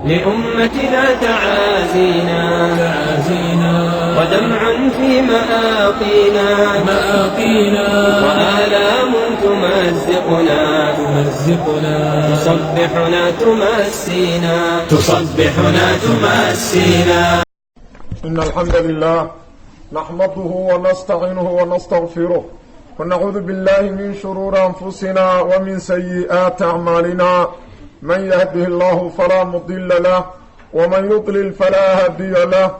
لأمتنا تعازينا ودمع في مآقينا وآلام تمزقنا تصبحنا تمسينا. إن الحمد لله نحمده ونستعينه ونستغفره ونعوذ بالله من شرور أنفسنا ومن سيئات أعمالنا. من يهده الله فلا مضل له ومن يضلل فلا هادي له،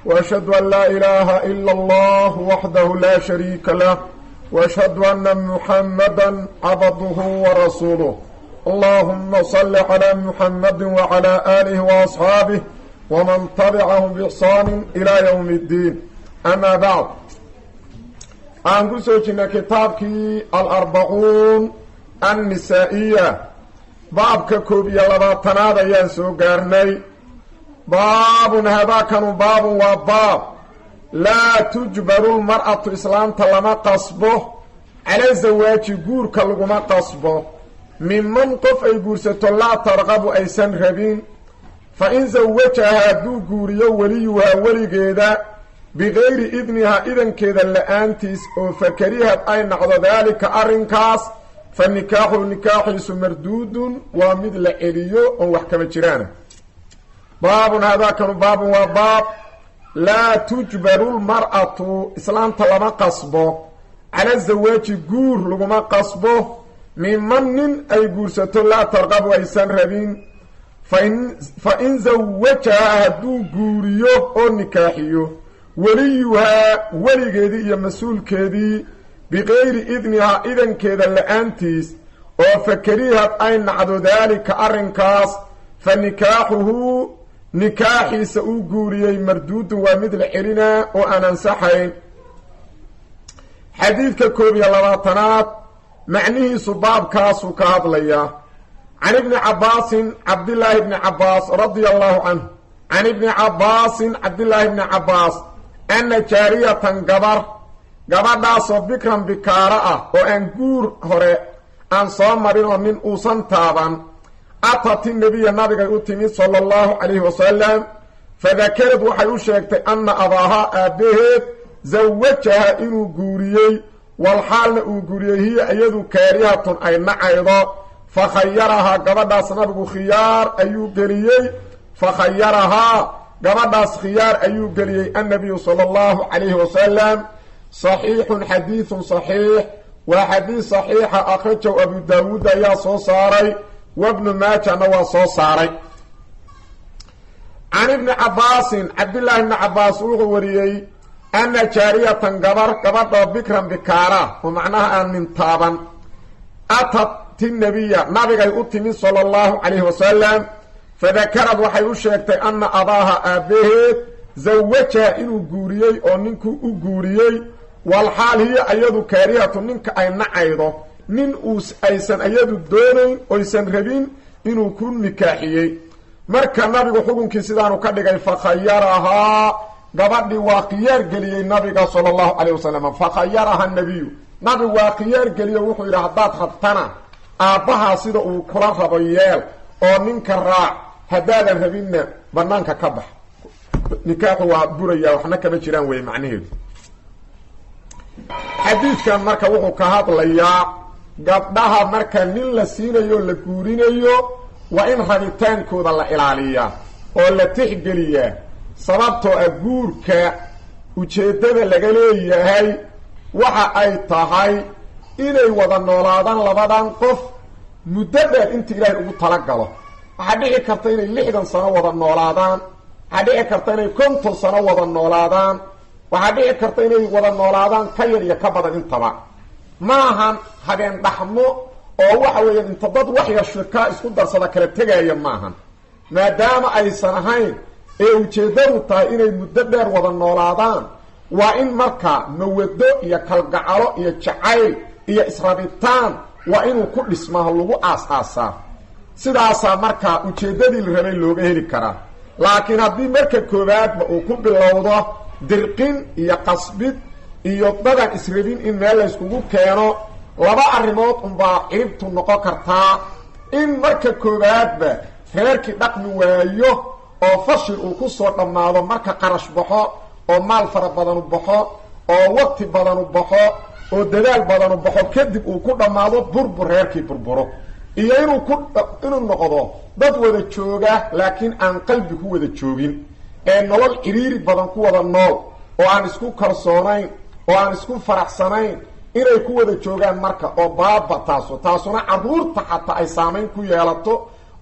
وأشهد أن لا إله إلا الله وحده لا شريك له، وأشهد أن محمدا عبده ورسوله. اللهم صل على محمد وعلى آله وأصحابه ومن تبعهم بإحسان إلى يوم الدين. أما بعد، أنقصنا كتابك الأربعون النسائية baabka koob iyo labaatanaad ayaan soo gaarnay. baabun haadaakanu baabun waa baab laa tujbaru lmar'atu islaamta lama qasbo cala zawaaji guurka laguma qasbo minman qof ay guursato laa tarqabu aysan rabin. fa in zawajaha hadduu guuriyo weliyuhaa weligeeda bikayri idnihaa idankeeda la-aantiis oo fakarihad ay nacdo daalika arrinkaas fa nikaaxu nikaaxiisu marduudun waa mid la celiyo oon wax kama jiraana. baabun haadaakanu baabun waa baab laa tujbaru lmar'atu islaamta lama qasbo cala zawaaji guur laguma qasbo minman nin ay guursato laa tarqabu aysan rabin. fa in zawajaha hadduu guuriyo oo nikaaxiyo weliyuhaa weligeedii iyo mas-uulkeedii bikayri idnihaa idankeeda la-aantiis oo fakarihad ay nacdo daalika arrinkaas fa nikaaxuhu nikaaxiisa uu guuriyey marduudun waa mid la celinaa oo aan ansaxayn. xadiidka koob iyo labaatanaad macnihiisu baabkaasuu ka hadlayaa. can ibni cabaasin cabdillaahi bni cabaas radia allahu canhu can ibni cabaasin cabdillaahi bni cabaas anna jaariyatan gabadhaasoo bikran bikaaro ah oo aan guur hore aan soo marin oo nin uusan taaban atati nebiya nabigay u timid sala allahu calayhi wasalam fadakarad waxay u sheegtay anna abaahaa aabbaheed zawajaha inuu guuriyey walxaalna uu guuriyey hiya iyadu kaarihatun ay nacaydo. fakhayarahaa gabadhaas nabigu khiyaar ayuu geliyey gabadhaas khiyaar ayuu geliyey annabiyu sala allahu calayhi wasalam. saxiixun xadiidun saxiix waa xadiid saxiixa akhrajahu abu daawuud ayaa soo saaray wabnu maajana waa soo saaray. can ibni cabaasin cabdillaahi bni cabaas wuxuu wariyey anna jaariyatan gabadhoo bikran bikaara oo macnaha aan nin taaban atati nebiya nabigay u timid sala allahu calayhi wasalam fadakarad waxay u sheegtay anna abaaha aabbaheed zawajaha inuu guuriyey oo ninkuu u guuriyey walxaal hiya ayadu kaarihatu ninka ay nacaydo nin aysan ayadu doonayn oysan rabin inuu ku nikaaxiyey. marka nabigu xukunkii sidaanu ka dhigay fakhayarahaa gabadhii waa khiyaar geliyey nabiga sala allahu calayh wasalam. fakhayaraha nabiyu nabigu waa khiyaar geliyo wuxuu yidhi haddaad rabtana aabbahaa sida uu kula rabo yeel oo ninka raac, haddaadan rabinna banaanka ka bax. nikaaxu waa burayaa waxna kama jiraan wey macnaheedu. xadiidkan marka wuxuu ka hadlayaa gabdhaha marka nin la siinayo la guurinayo waa in rabitaankooda la ilaaliyaa oo la tixgeliyaa, sababtoo ah guurka ujeeddada laga leeyahay waxa ay tahay inay wada noolaadaan labadan qof muddo dheer inta ilaahay ugu talagalo. waxaa dhici karta inay 60 sano wada noolaadaan, waxaa dhici karta inay 50 sano wada noolaadaan, waxaa dhici karta inay wada noolaadaan ka yar iyo ka badan intaba. maahan habeen dhaxmo oo waxa weeyaan inta dad wax yar shirkaa isku darsada kala tegaya maahan, maadaama aysan ahayn ee ujeeddadu tahay inay muddo dheer wada noolaadaan. waa in marka mawado iyo kalgacalo iyo jacayl iyo israbitaan waa inuu ku dhismaa lagu aas-aasaa. sidaasaa markaa ujeeddadii la rabay looga heli karaa. laakiin haddii marka koowaadba uu ku bilowdo dirqin iyo qasbid iyo dadan israbin in meel la yskugu keeno, laba arrimood unbaa ciribtu noqon kartaa. in marka koowaadba reerkii dhaqmi waayo oo fashil uu ku soo dhammaado marka qarash baxo oo maal fara badanu baxo oo waqti badanu baxo oo dadaal badanu baxo kadib uu ku dhammaado burbur reerkii burburo iyo inuu noqdo dad wada jooga laakiin aan qalbi ku wada joogin ee nolol ciriiri badan ku wada nool oo aan isku kalsoonayn oo aan isku faraxsanayn inay ku wada joogaan marka oo baaba taasuna carruurta xataa ay saamayn ku yeelato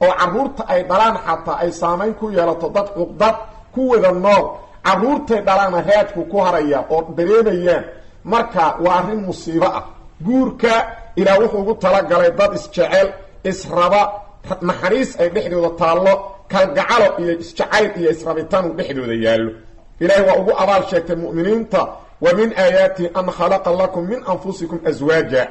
oo carruurta ay dhalaan xataa ay saamayn ku yeelato dad cuqdad ku wada nool carruurtay dhalaana raadku ku haraya oo dareemayaan marka waa arrin musiibo ah guurka ilaa wuxuu ugu talagalay dad isjecel israba naxariis ay dhexdooda taallo kalgacalo iyo isjacayl iyo israbitaan uu dhexdooda yaallo ilaahay waa ugu abaal sheegtay mu'miniinta wa min aayaatihi an khalaqa lakum min anfusikum aswaaja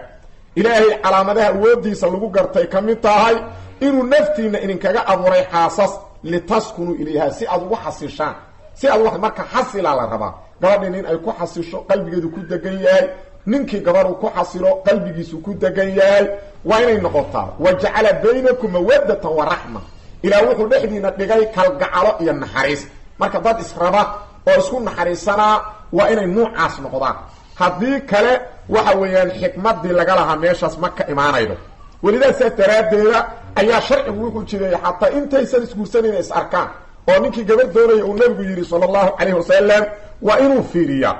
ilaahay calaamadaha awoodiisa lagu gartay ka mid tahay inuu naftiina idinkaga abuuray xaasas litaskunuu ilayha si aad ugu xasishaan si aad marka xasilaa la rabaa gabadhi nin ay ku xasisho qalbigeedu ku degan yahay ninkii gabadhu ku xasilo qalbigiisu ku degan yahay waa inay noqotaa wajacala baynakum mawaddatan wa raxma ilaa wuxuu dhexdiina dhigay kalgacalo iyo naxariis marka dad israba oo isku naxariisanaa waa inay nuucaas noqdaan haddii kale waxa weeyaan xikmadii laga lahaa meeshaas ma ka imaanaydo welidaas daraaddeeda ayaa sharcigu wuxuu jireeyay xataa intaysan isguursanan is arkaan oo ninkii gabadh doonaya uu nabigu yidhi sala allahu calayhi wasalam waa inuu fiiriyaa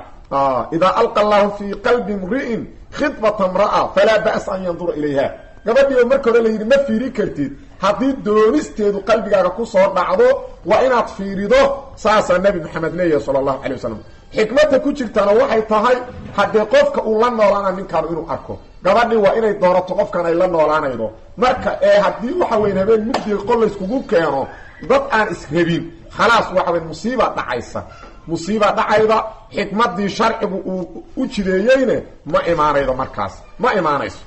idaa alqa allahu fii qalbi imri'in khidbata imra'a falaa ba'sa an yandura ilayha gabadhii oo marka hore la yidhi ma fiiri kartid haddii doonisteedu qalbigaaga ku soo dhacdo waa inaad fiirido saasaa nebi maxamed leeyahay sala allahu calay wasalam xikmadda ku jirtana waxay tahay haddee qofka uu la noolaana ninkaanu inuu arko gabadhii waa inay doorato qofkan ay la noolaanaydo marka haddii waxa weyn habeen mugdiga qol layskugu keeno dad aan israbin khalaas waxa weyn musiiba dhacayda xikmadii sharcigu uu u jideeyeyne ma imaanaydo markaas ma imaanayso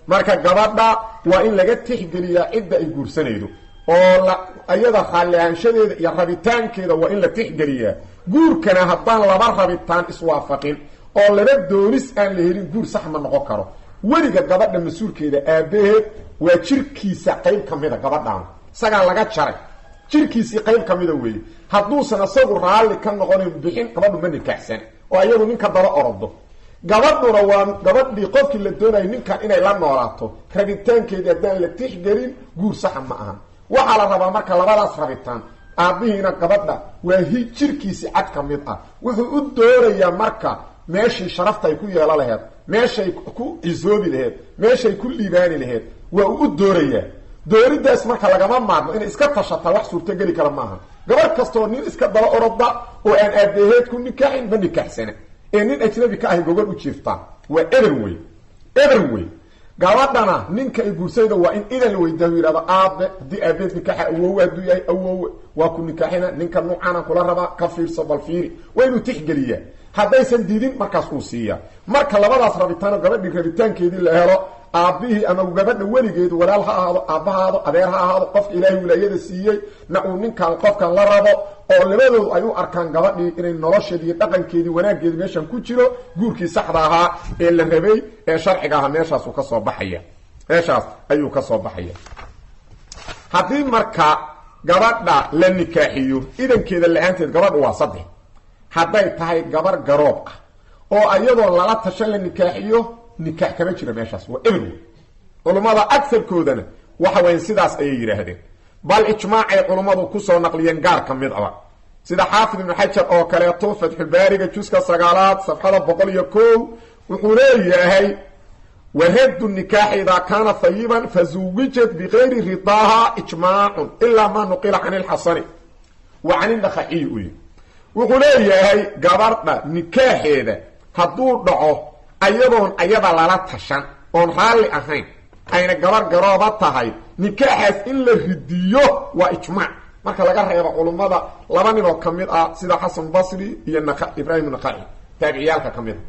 marka gabadha waa in laga tixgeliyaa cidda ay guursanaydo oo ayada khaalihaanshadeeda iyo rabitaankeeda waa in la tixgeliyaa guurkana haddaan laba rabitaan iswaafaqin oo laba doonis aan la helin guur sax ma noqon karo weliga gabadha mas-uulkeeda aabbaheed waa jirkiisa qayb ka mida gabadhaan isagaa laga jaray jirkiisii qayb ka mida weeye hadduusan isagu raalli ka noqonayn bixin gabadhu ma nikaaxsan oo iyadu ninka daba orodo gabadhuna waa gabadhii qofkii la doonayay ninkan inay la noolaato rabitaankeedii haddaan la tixgelin guur saxa ma ahan waxaa la rabaa marka labadaas rabitaan aabbihiina gabadha waa jirkiisii cad ka mid ah wuxuu u doonayaa marka meeshii sharafta ay ku yeelo laheed meeshay ku cisoobi laheed meeshay ku liibaani laheed waa uu u doonayaa dooridaas marka lagama maarmo inay iska tashataa wax suurtogeli kara maaha gabadh kastoo nin iska daba oroda oo aan aabbaheed ku nikaaxin ma nikaaxsana ee nin ajnabi ka ahay gogol u jiiftaa waa eber wey gabadhana ninka ay guursayda waa in idan la weydaa u yidhahdo aabe haddii aabeed nikaaxa awoowe hadduu yahay awoowe waa ku nikaaxina ninka nuucaana kula rabaa ka fiirso bal fiiri waa inuu tixgeliyaa haddaysan diidin markaas uu siiyaa marka labadaas rabitaano gabadhii rabitaankeedii la helo aabbihii ama gabadha weligeedu walaal ha ahaado aabba ha ahaado adeer ha ahaado qofka ilaahay wilaayada siiyey na uu ninkan qofkan la rabo oo labadoodu ay u arkaan gabadhii inay nolosheedii dhaqankeedii wanaaggeedii meeshan ku jiro guurkii saxda ahaa ee la rabay ee sharciga ahaa meeshaasuu ka soo baxaya meeshaas ayuu ka soo baxaya haddii marka gabadha la nikaaxiyo idankeeda la-aanteed gabadhu waa saddex hadday tahay gabar garoob ah oo ayadoo lala tashan la nikaaxiyo nikaax kama jira meeshaas waa eber culummada agarkoodana waxa weyn sidaas ayay yidhaahdeen bal ijmaacay culummadu kusoo naqliyeen gaar ka mid aba sida xaafid ibnu xajar oo kaleeto fatxulbaariga juska 9 safxada 101 wuxuu leeyahay waraddu nikaaxi idaa kaana hayiban fazuwijat bikayri ridaaha ijmaacun ilaa maa nuqila can ilxasani wa can indakhaciyi uyi wuxuu leeyahay gabardha nikaaxeeda hadduu dhaco ayadoon ayada lala tashan oon raalli ahayn ayna gabar garooba tahay nikaaxaas in la ridiyo waa ijmaac marka laga reebo culummada laba nin oo ka mid ah sida xasan basri iyo ibraahim naqaci taabiciyaalka ka mid ah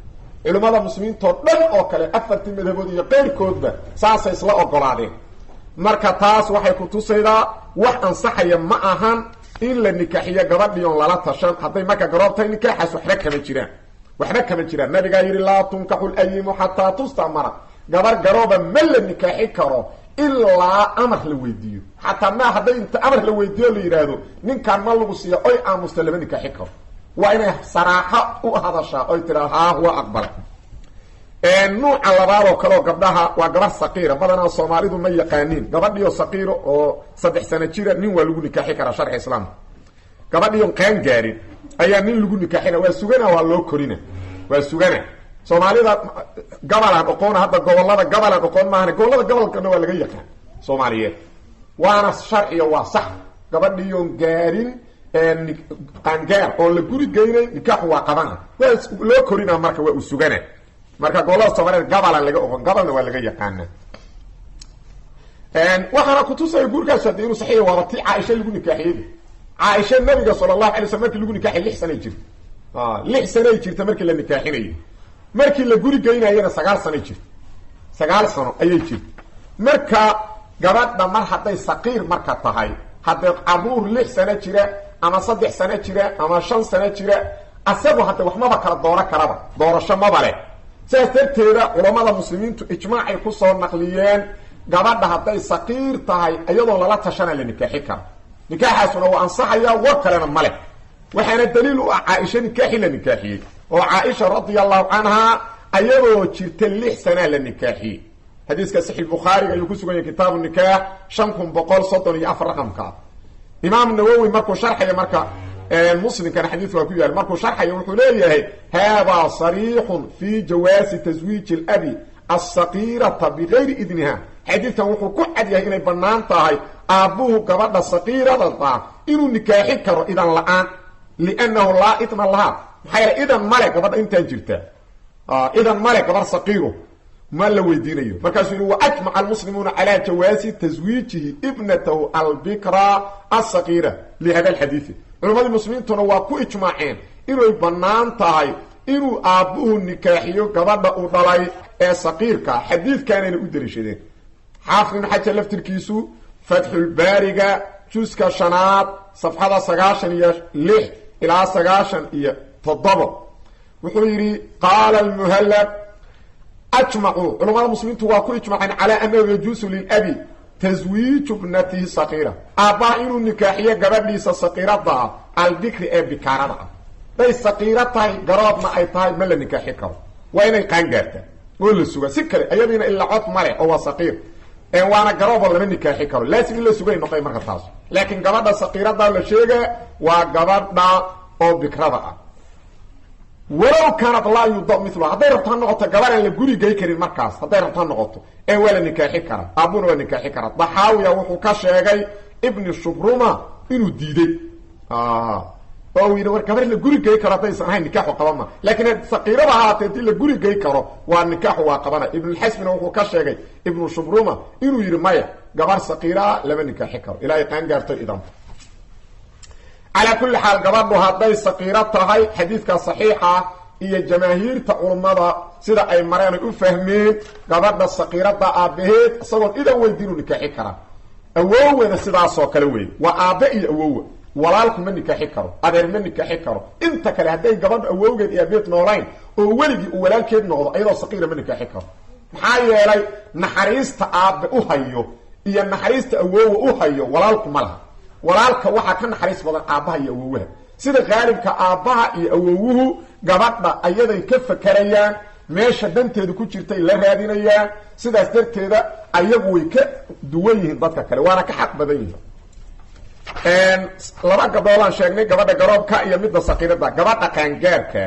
culummada muslimiintoo dhan oo kale afartii madhabood iyo qeyrkoodba saasay isla ogolaadeen marka taas waxay ku tusaydaa wax ansaxaya ma ahan in la nikaaxiyo gabadhii oon lala tashan hadday marka garoob tahay nikaaxaas waxba kama jiraan nabigaa yidhi laa tunkaxu layimu xataa tustamara gabar garooba ma la nikaaxi karo ilaa amar la weydiiyo xataa ma hadday inta amar la weydiiyo la yidhaahdo ninkaan ma lagu siiya oy aamusta lama nikaaxi karo waa inay saraaxo u hadashaa oy tiraa haa waa aqbala nuuca labaad oo kaleoo gabdhaha waa gabar saqiira badanaa soomaalidu ma yaqaaniin gabadhiyo saqiiro oo 3 sano jira nin waa lagu nikaaxi karaa sharci islaamka gabadhiyon qaan gaarin ayaa nin lagu nikaaxina waa sugana waa loo korina waa sugana soomaalida gabalaan oqoona hadda gobolada gabalaan oqoon maahane gobolada gobolkana waa laga yaqaan soomaaliyeed waana sharciya waa sax gabadhiyon gaarin qaangaar oo la guri geynay nikaaxu waa qabana waa loo korina marka waa u sugana marka gobolada Soomaaliyeed gabalan laga oqon gabalna waa laga yaqaan waxana ku tusay gurgaas hadii inuu saxiix waa tii Aisha lagu nikaaxiyay Aisha nabiga sallallahu alayhi wasallam markii lagu nikaaxiyay 6 sano jirta 6 sano jirta markii la nikaaxinayay markii la guri geynayna 9 sano jirta 9 sano ayay jirta marka gabadha mar haday saqiir marka tahay haday abuur 6 sano jira ama 3 sano jira ama 5 sano jira asagu hada wax ma kala doora karaba doorasho ma bale saastarteeda culimada muslimiintu ijmaac ay ku soo naqliyeen gabadha haday saqiir tahay iyadoo lala tashana la nikaaxi karo nikaaxaasuna waa ansaxaya war kalena male waxaana daliil u ah Aisha nikaaxi la nikaaxiyay oo Aisha radiyallahu anha ayadoo jirta 6 sano la nikaaxiyay hadiiska sahih bukhari ayuu ku sugan yahay kitaab nikaax 5134 raqamka imaam nawawi markuu sharxay marka مسلم كان حديث وكيل مركو شرح يقول ليه هذا صريح في جواز تزويج الأبي الصغيرة بغير إذنها حديثا وحو كعد يهي إني بنان تاهي أبوه كبرد الصغيرة ضلطا إنو نكاحي كرو إذن الآن لأنه لا إثم لها حير إذن ملك كبرد إنت جلتا إذن ملك كبرد صغيره ما لو يدينيه فكاسوا وأجمع المسلمون على جواز تزويجه ابنته البكرة الصغيرة لهذا الحديث علماء المسلمين تنوى كو اجماعين إنو يبنان تاهي إنو أبوه النكاحيو قبضة أوضلاي صغيرك حديث كان إنو أدريشدين حافظ حتى لفتركيسو فتح البارقة جوزك شنات صفحة 19 لح إلى 19 تضبط وحيري قال المهلب أجمعوا علماء المسلمين تواكوا اجمعين على أنه يجوز للأبي تزويج ابنته صغيرة أبائن النكاحية قبل ليس صغيرة ضعف الذكر بكارة ضعف بي صغيرة تاي قراب ما أي تاي ملا نكاحي كو وين يقان قارتا قول السوغة سكري أيضين إلا عط مرح هو صغير وانا قراب ولا من نكاحي كو لازم إلا سوغة نقاي مرخص لكن قبل صغيرة ضعف لشيغة وقبل أو بكرة ضعف ولو كانت لا يضع مثله هذا ربطان نقطة قبل اللي قولي جاي كريم مركز هذا ربطان نقطة ولا نكاحي كرا أبونا ونكاحي كرا ضحاوية وحكاشة جاي ابن الشبرمة إنه ديدي أو إذا قبل اللي قولي جاي كرا تيسا هاي نكاح وقبما لكن الصقيرة بها تنتي اللي قولي جاي كرا والنكاح وقبنا ابن الحسن وحكاشة جاي ابن الشبرمة إنه يرمايا قبل صقيرة لما نكاحي كرا إلا يقان قارتو إذن على كل حال قبضوا هذه الصقيرات هاي حديثك صحيحة هي الجماهير تعلمها سيدا أي مرين يفهمين قبضنا الصقيرات آبهيت صور إذا ويدينوا نكاحي كرا أووه إذا سيدا صوكالوي وآبئي أووه walaalku ma nikaaxi karo adeer ma nikaaxi karo inta kale haday gabadh awowgeed iyo abeet noolayn oo waligi uu walaalkeed noqdo ayadoo saqiira ma nikaaxi karo maxaa yeelay naxariista aabe u hayo iyo naxariista awow u hayo walaalku ma laha walaalka waxa ka naxariis badan aabaha iyo awowga sida qaalibka aabaha iyo awowuhu gabadha ayaday ka fakarayaan meesha danteedu ku jirtay la raadinayaan sidaas darteeda ayagu way ka duwan yihiin dadka kale waana ka xaq badan yihiin laba gabdhoodaan sheegnay gabadha garoobka iyo midda saqiirada gabadha qaangaarka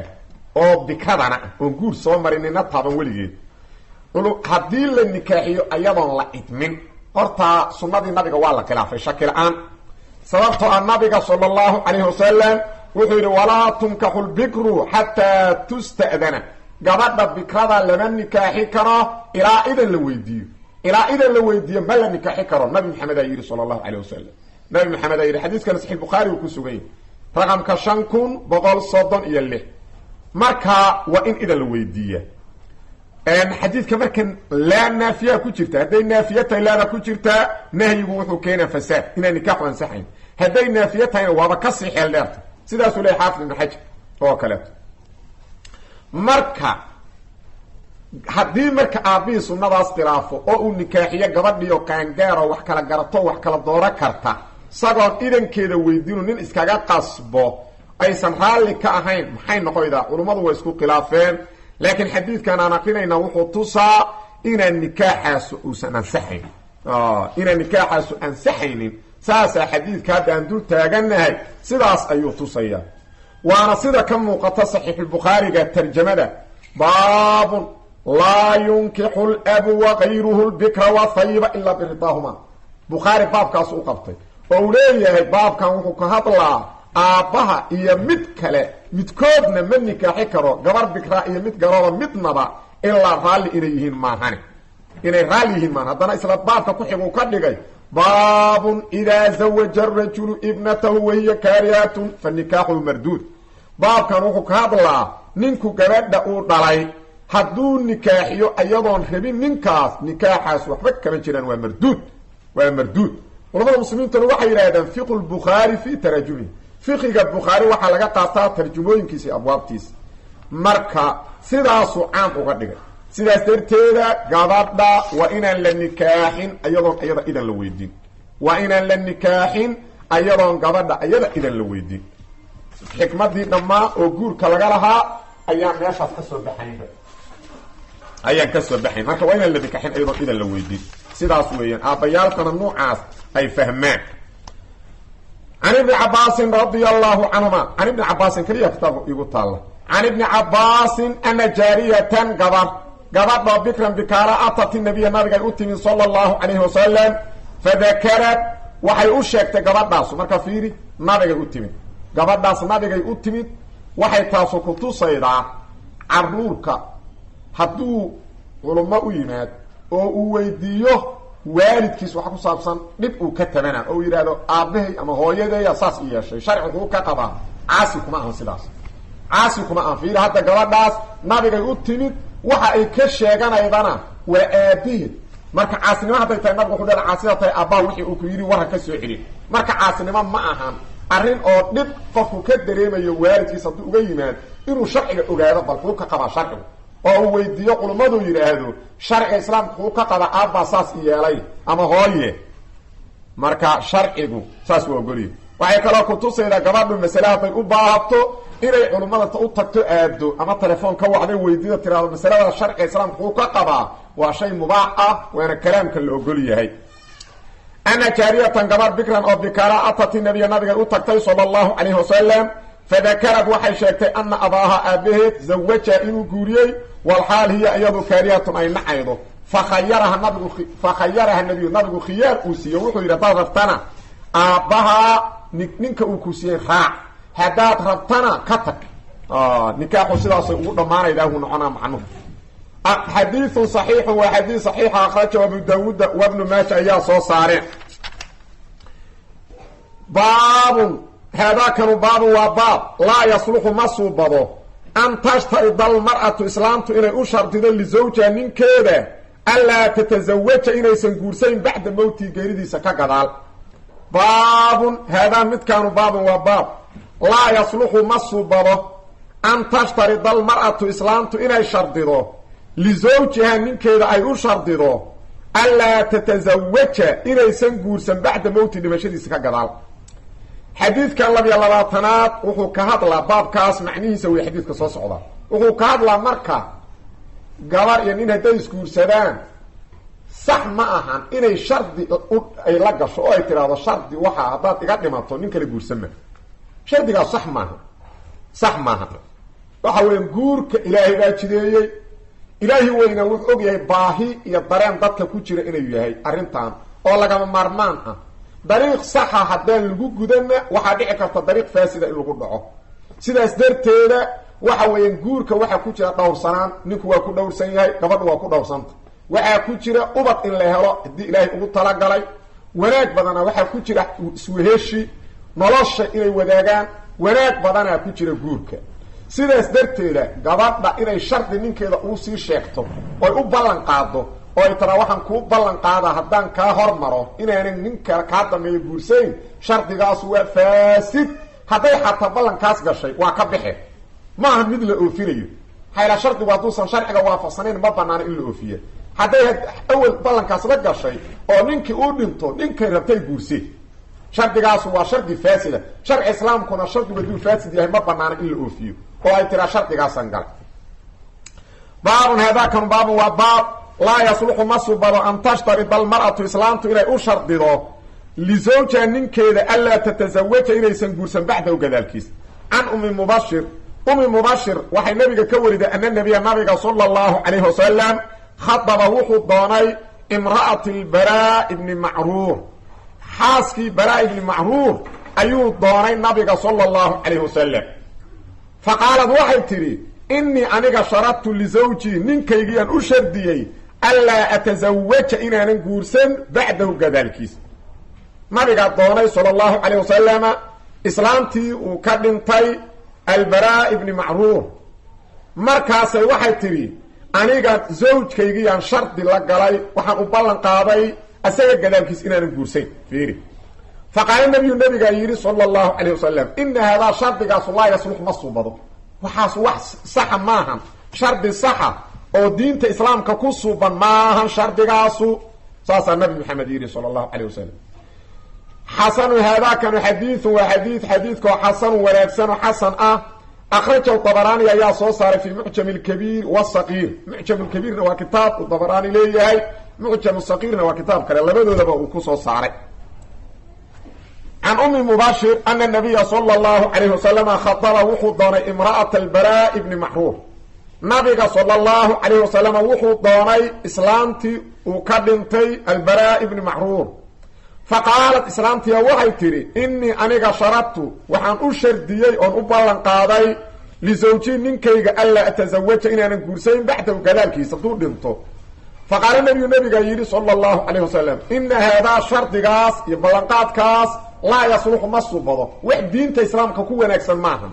oo bikadana oo guur soo marinina taaban weligeed haddii la nikaaxiyo ayadoon la idmin horta sunnadii nabiga waa la khilaafay shaki la'aan sababtoo ah nabiga sallallahu alayhi wasallam wuxuu yidhi walaa tunkaxu lbikru xataa tusta'dana gabadha bikrada lama nikaaxi karo ilaa idan la weydiiyo ma la nikaaxi karo nabi maxamed ayaa yidhi sallallahu alayhi wasallam nabi maxamed ayaa yidhi xadiiskana saxiix bukhaari uu ku sugan yahay raqamka 5136 marka waa in idan la weydiiya xadiidka markan laa naafiya ku jirta hadday naafiya tahay laana ku jirta nahyigu wuxuu keenaa fasaad inaan nikaaxu ansaxayn hadday naafiya tahayna waaba ka sii xeel dheerta sidaasuu leeyahay xaafid ibn xajar oo kaleeto marka haddii marka aabbihii sunnadaas khilaafo oo uu nikaaxiyo gabadhiio qaangaaro wax kala garato wax kala dooro karta isagoon idankeeda weydiinu nin iskaga qasbo aysan raalli ka ahayn maxay noqoydaa culummadu waa isku khilaafeen laakiin xadiidkan aan aqrinayna wuxuu tusaa inaan nikaaxaasu uusan ansaxayn inaan nikaaxaasu ansaxaynin saasaa xadiidka hadda aan dul taagannahay sidaas ayuu tusayaa waana sida ka muuqata saxiixulbukhaariga tarjamada baabun laa yunkixu labu wakayruhu lbikra wathayiba ilaa biridaahuma bukhaari baabkaas u qabtay oo uu leeyahay baabkan wuxuu ka hadlaa aabbaha iyo mid kale midkoodna ma nikaaxi karo gabar bikra iyo mid garooba midnaba ilaa raalli inay yihiin maahane inay raalli yihiin maahan haddana isla baabka ku xig uu ka dhigay baabun idaa zawaja arajulu ibnatahu wahiya kaarihatun fa nikaaxuhu marduud baabkan wuxuu ka hadlaa ninku gabadha uu dhalay hadduu nikaaxiyo ayadoon rabin ninkaas nikaaxaas waxba kama jiraan waa marduud culamada muslimiintuna waxay yidhahdeen fiqu lbukhaari fi taraajumi fiqiga bukhaari waxaa laga qaataa tarjumooyinkiisa iyo abwaabtiisa marka sidaasuu caan uga dhigay sidaas darteeda gabadha waa inaan la nikaaxin ayadoon ayada idan la weydiin waa inaan la nikaaxin ayadoon gabadha ayada idan la weydiin xikmadii dhammaa oo guurka laga lahaa ayaan meeshaas ka soo baxayn marka waa inaan la nikaaxin ayadoon idan la weydiin sidaas weeyaan aabbayaalkana nuucaas ay fahmaan can ibni cabaasin radia allahu canhuma can ibni cabaasin keliya kitaabka igu taalla can ibni cabaasin ana jaariyatan gabadha bikran bikaara atat nabiya nabigay u timid sala allahu calayhi wasalam fadakarad waxay u sheegtay gabadhaasu marka fiiri nabigay u timid gabadhaas nabigay u timid waxay taasu ku tusaydaa caruurka hadduu culummo u yimaad oo uu weydiiyo waalidkiis wax ku saabsan dhib uu ka tabana oo yidhaahdo aabbahay ama hooyadeeya saas i yeeshay sharcigu ka qabaa caasi kuma ahan sidaas caasi kuma ahan fiiri hadda gabadhaas nabigay u timid waxa ay ka sheeganaydana waa aabaheed marka caasinimo hadday tahay nabigu wuxuu dha caasida tahay aabbaha wixii uu ku yidhi warra ka soo celin marka caasinimo ma ahan arrin oo dhib qofku ka dareemayo waalidkiis hadduu uga yimaad inuu sharciga ogaado bal kuu ka qabaa sharcigu oo uu weydiiyo culummadu yidhaahdo sharciga islaamka kuu ka qaba aabbaa saas i yeelay ama hooye marka sharcigu saas waa ogoliye waxay kaloo kutusaydaa gabadhu masale hadday u baahato inay culummada u tagto aado ama telefoon ka wacday weydiida tiraado masalada sharciga islaamka kuu ka qabaa waa shay mubaax ah waana kalaamka la ogol yahay ana jaariyatan gabar bikran oo bikaara atati nabiya nabigay u tagtay sala allahu calayhi wasalam fadakarad waxay sheegtay ana abaaha aabaheed zawaja inuu guuriyey walxaal hiya iyadu kaarihatun ay nacaydo fakhayaraha nabigu khiyaar uu siiye wuxuu yidhi haddaad rabtana aabbaha ninka uu ku siiyey raac haddaad rabtana ka tag nikaaxu sidaasay ugu dhammaanaydaa uu noconaa macnuhu xadiiثu صaxiixu waa xadiis صaxiixa akhrajahu abu daawuuda wabnu maaja ayaa soo saareen baabun haadaakanu baabun waa baab laa yasluxu ma suubado an tashtarida almar'atu islaamtu inay u shardido lisawjiha ninkeeda anlaa tatazawaja inaysan guursayn bacda mowtii geeridiisa ka gadaal baabun haadaa midkaanu baabun waa baab laa yasluxu ma suubado an tashtarida almar'atu islaamtu inay shardido lisawjiha ninkeeda ay u shardido anlaa tatazawaja inaysan guursan bacda mowti dhimashadiisa ka gadaal xadiidkan 22aad wuxuu ka hadlaa baabkaas macnihiisa way xadiidka soo socda wuxuu ka hadlaa marka gabar iyo nin hadday isguursadaan sax ma ahan inay shardi ay la gasho oo ay tiraahdo shardi waxa haddaad iga dhimato nin kale guursama shardigaas sax maaha waxa weeyaan guurka ilaahay baa jideeyey ilaahi weyna wuxuu og yahay baahi iyo dareen dadka ku jira inuu yahay arrintan oo lagama maarmaan ah dariiq saxa haddaan lagu gudana waxaa dhici karta dariiq faasida in lagu dhaco sidaas darteeda waxa weeyaan guurka waxaa ku jira dhowrsanaan ninku waa ku dhowrsan yahay gabadhu waa ku dhowrsanta waxaa ku jira ubad in la helo haddii ilaahay ugu talagalay wanaag badana waxaa ku jira isweheshi nolosha inay wadaagaan wanaag badanaa ku jira guurka sidaas darteeda gabadha inay shardi ninkeeda uu sii sheegto oy u ballan qaado oo ay taraa waxaan kuu ballan qaadaa haddaan kaa hormaro inaanan ninka kaa dameeyo guursayn shardigaasu waa faasid hadday xataa ballankaas gashay waa ka baxe maaha mid la oofinayo hayla shardigu hadduusan sharciga waafaqsanayn ma banaana in la oofiya hadday awal ballankaas la gashay oo ninkii uu dhinto ninkay rabtay guursay shardigaas waa shardi faasida sharci islaamkuna shardigu hadduu faasid yahay ma banaana in la oofiyo oo ay tiraa shardigaasan galay baabun haadaakan baabun waa baab laa yasluxu ma subado an tashtarida almar'atu islaamtu inay u shardido lisawja ninkeeda anlaa tatasawaja inaysan guursan bacdahu gadaalkiis can ummi mubashir waxay nabiga ka wariday ana nabiya nabiga sala allahu calayhi wasalam khadaba wuxuu doonay imra'ati lbaraa ibni macruur xaaskii baraa ibni macruur ayuu doonay nabiga sala allahu calayhi wasalam fa qaalad waxay tidhi innii aniga sharadtu lisawjii ninkaygiyaan u shardiyey anlaa atasawaja inaanan guursan bacdahu gadaalkiis nabigaa doonay sala allahu calayh wasalama islaamtii uu ka dhintay albaraa ibni macruur markaasay waxay tidhi aniga zawjkaygiyaan shardi la galay waxaan u ballan qaaday asaga gadaalkiis inaanan guursayn fiiri fa qaala nabiyu nabigaa yidhi sala allahu calayh wasalam ina haadaa shardigaasu laa yaslux ma subado waxaas wax saxa maahan shardi saxa oo diinta islaamka ku suuban maahan shardigaasu saasaa nabi maxamed yidhi sala allahu calayh wasalam xasanu haadaakanu xadiidun waa xadiidkoo xasanu wanaagsanoo xasan ah akhrajahu dabaraani ayaa soo saaray fii mucjam lkabiir wasaqiir mucjam lkabiirna waa kitaab uu dabaraani leeyahay mucjam saqiirna waa kitaab kale labadoodaba uu ku soo saaray can ummi mubashir ana nabiya sala allahu calayhi wasalama khadaba wuxuu doonay imra'ata albaraa ibni macruur nabiga sala allahu calayhi wasalama wuxuu doonay islaamtii uu ka dhintay albaraa ibni macruur fa qaalat islaamtiya waxay tidhi innii aniga sharadtu waxaan u shardiyey oon u ballan qaaday lisawjii ninkayga anlaa atasawaja inaanan guursayn bacdahu gadaalkiisa hadduu dhinto fa qaala nabiyu nabigaa yidhi sala allahu calayh wasalam ina haadaa shardigaas iyo ballanqaadkaas laa yasluxu ma subado wax diinta islaamka ku wanaagsan maahan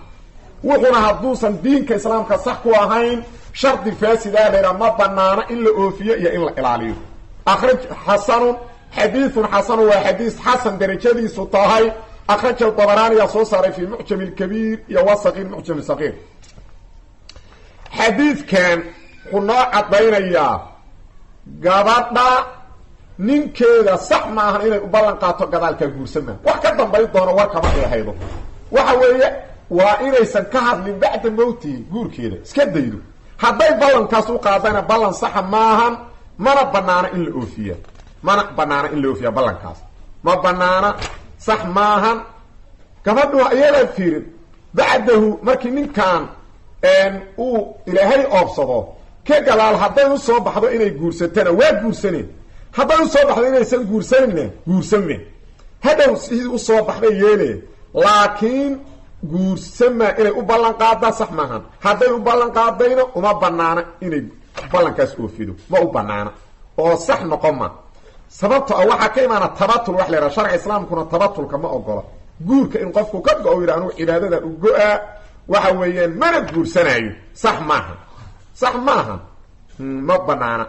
wuxuuna hadduusan diinka islaamka sax ku ahayn shardi faasidaa laydhaa ma banaana in la oofiyo iyo in la ilaaliyo akhraj xasanun xadiidun xasanu waa xadiis xasan darajadiisu tahay akhrajahu dabaraaniyaa soo saaray fii mucjam lkabiir iyo wasaqiir mucjam saqiir xadiidkan wuxuu noo caddaynayaa gabadha ninkeeda sax ma ahan inay u ballan qaato gadaalkaa guursan maaha wax ka dambayn doono warkama ay haydo waxa weeye waa inaysan ka hadlin bacda mawtihi guurkeeda iska daydo hadday ballankaas u qaadana ballan saxa maahan mana banaana in la oofiya ballankaas ma banaana sax maahan gabadhu iyadaa fiirin bacdahu markii ninkan uu ilaahay oobsado ka gadaal hadday u soo baxdo inay guursatana waa guursaneen hadday u soo baxdo inaysan guursanina guursame hadhow sidii u soo baxday yeele laakiin guursamaa inay u ballan qaadaa sax maahan hadday u ballan qaadayna uma banaana inay ballankaas oofido ma u banaana oo sax noqon ma sababto a waxaa ka imaana tabatul wax la yhaha sharci islaamkuna tabatulka ma ogola guurka in qofku ka go-o yidha anugu cibaadadan u go-a waxa weeyaan mana guursanaayo sax maaha ma banaana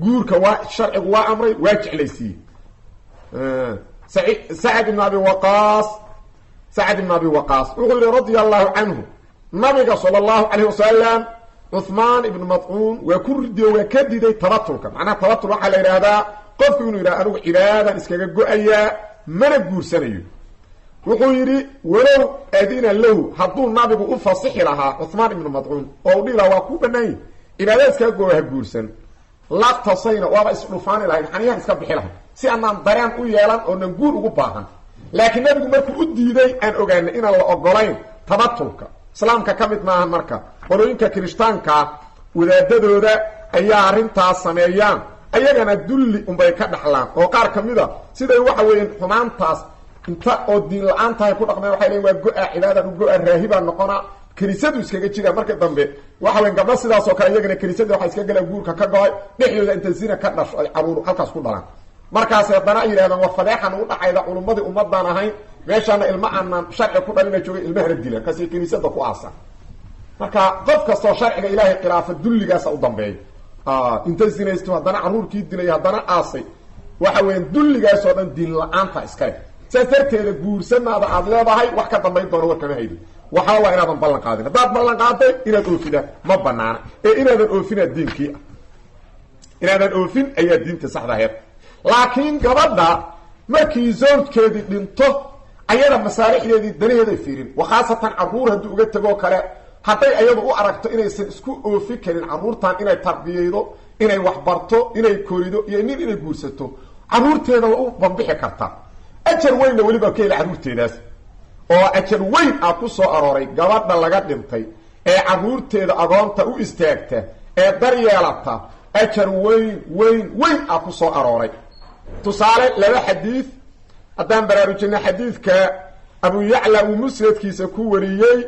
guurka waa sharcigu waa amray waa jeclaysiiye sacd ibn abi waqaas wuxuu yihi radia allahu canhu nabiga sala allahu calayh wasalam cuhmaan ibnu madcuun waa ku ridiyo waa ka diday tabatulka macnaha tabatul waxaa la yidhaahdaa qofku inuu yidhaha anigu cibaadan iskaga go-ayaa mana guursanayo wuxuu yidhi walow adina lahu hadduu nabigu u fasixi lahaa cuhmaan ibnu madcuun oo u dhihi lahaa waa ku banaanyi cibaada iskaga go-a ha guursan laqtasayna waaba isdhufaani lahayn xaniyahan iska bixi lahay si aanaan dareen u yeelan oonan guur ugu baahan laakiin nabigu markuu u diiday aan ogaanay inaan la ogolayn tabatulka islaamka ka mid maahan marka qolooyinka kirishtaanka wadaadadooda ayaa arrintaas sameeyaan ayagana dulli unbay ka dhaxlaan oo qaar ka mida siday waxa weeyaan xumaantaas inta oo diin la-aan tahay ku dhaqmeen waxay leeyiin waa go-a cibaadan u go-a raahibaa noqona kiniisadu iskaga jira marka dambe waxa weyan gabdho sidaas oo kale iyagana kiniisada waxaa iska galaan guurka ka go-ay dhexdooda inta zina ka dhasho ay caruur halkaas ku dhalaan markaas haddana ay yidhahdaan waa fadeexan u dhacayda culummadii ummadaan ahayn meeshaana ilma aanan sharci ku dhalina joogay ilmahana dilan kaasay kiniisada ku aasan marka qof kastoo sharciga ilaahay khilaafa dulligaasa u dambeeya inta zinaysto haddana caruurkii dilay haddana aasay waxa weeyaan dulligaasoo dhan diin la-aanta iskale saas darteeda guursanaada aad leedahay wax ka dambayn doono war kama haydi waxaa waa inaadan ballan qaadin haddaad ballan qaaday inaad oofidaan ma banaana ee inaadan oofin diinkii ah inaadan oofin ayaa diinta saxda aheed laakiin gabadha markii zawjkeedii dhinto ayada masaalixdeedii danaheeday fiirin wa khaasatan carruur hadduu uga tegoo kale hadday ayadu u aragto inaysan isku oofi karin carruurtan inay tarbiyeydo inay waxbarto inay korido iyo nin inay guursato carruurteeda waa u bambixi kartaa ajar weynna weliba ka heli carruurteedaas oo ajar weyn ah ku soo arooray gabadha laga dhintay ee carruurteeda agoonta u istaagta ee daryeelata ajar weyn ah ku soo arooray tusaale laba xadiid haddaan baraarujina xadiidka abu yacla uu musnadkiisa ku wariyey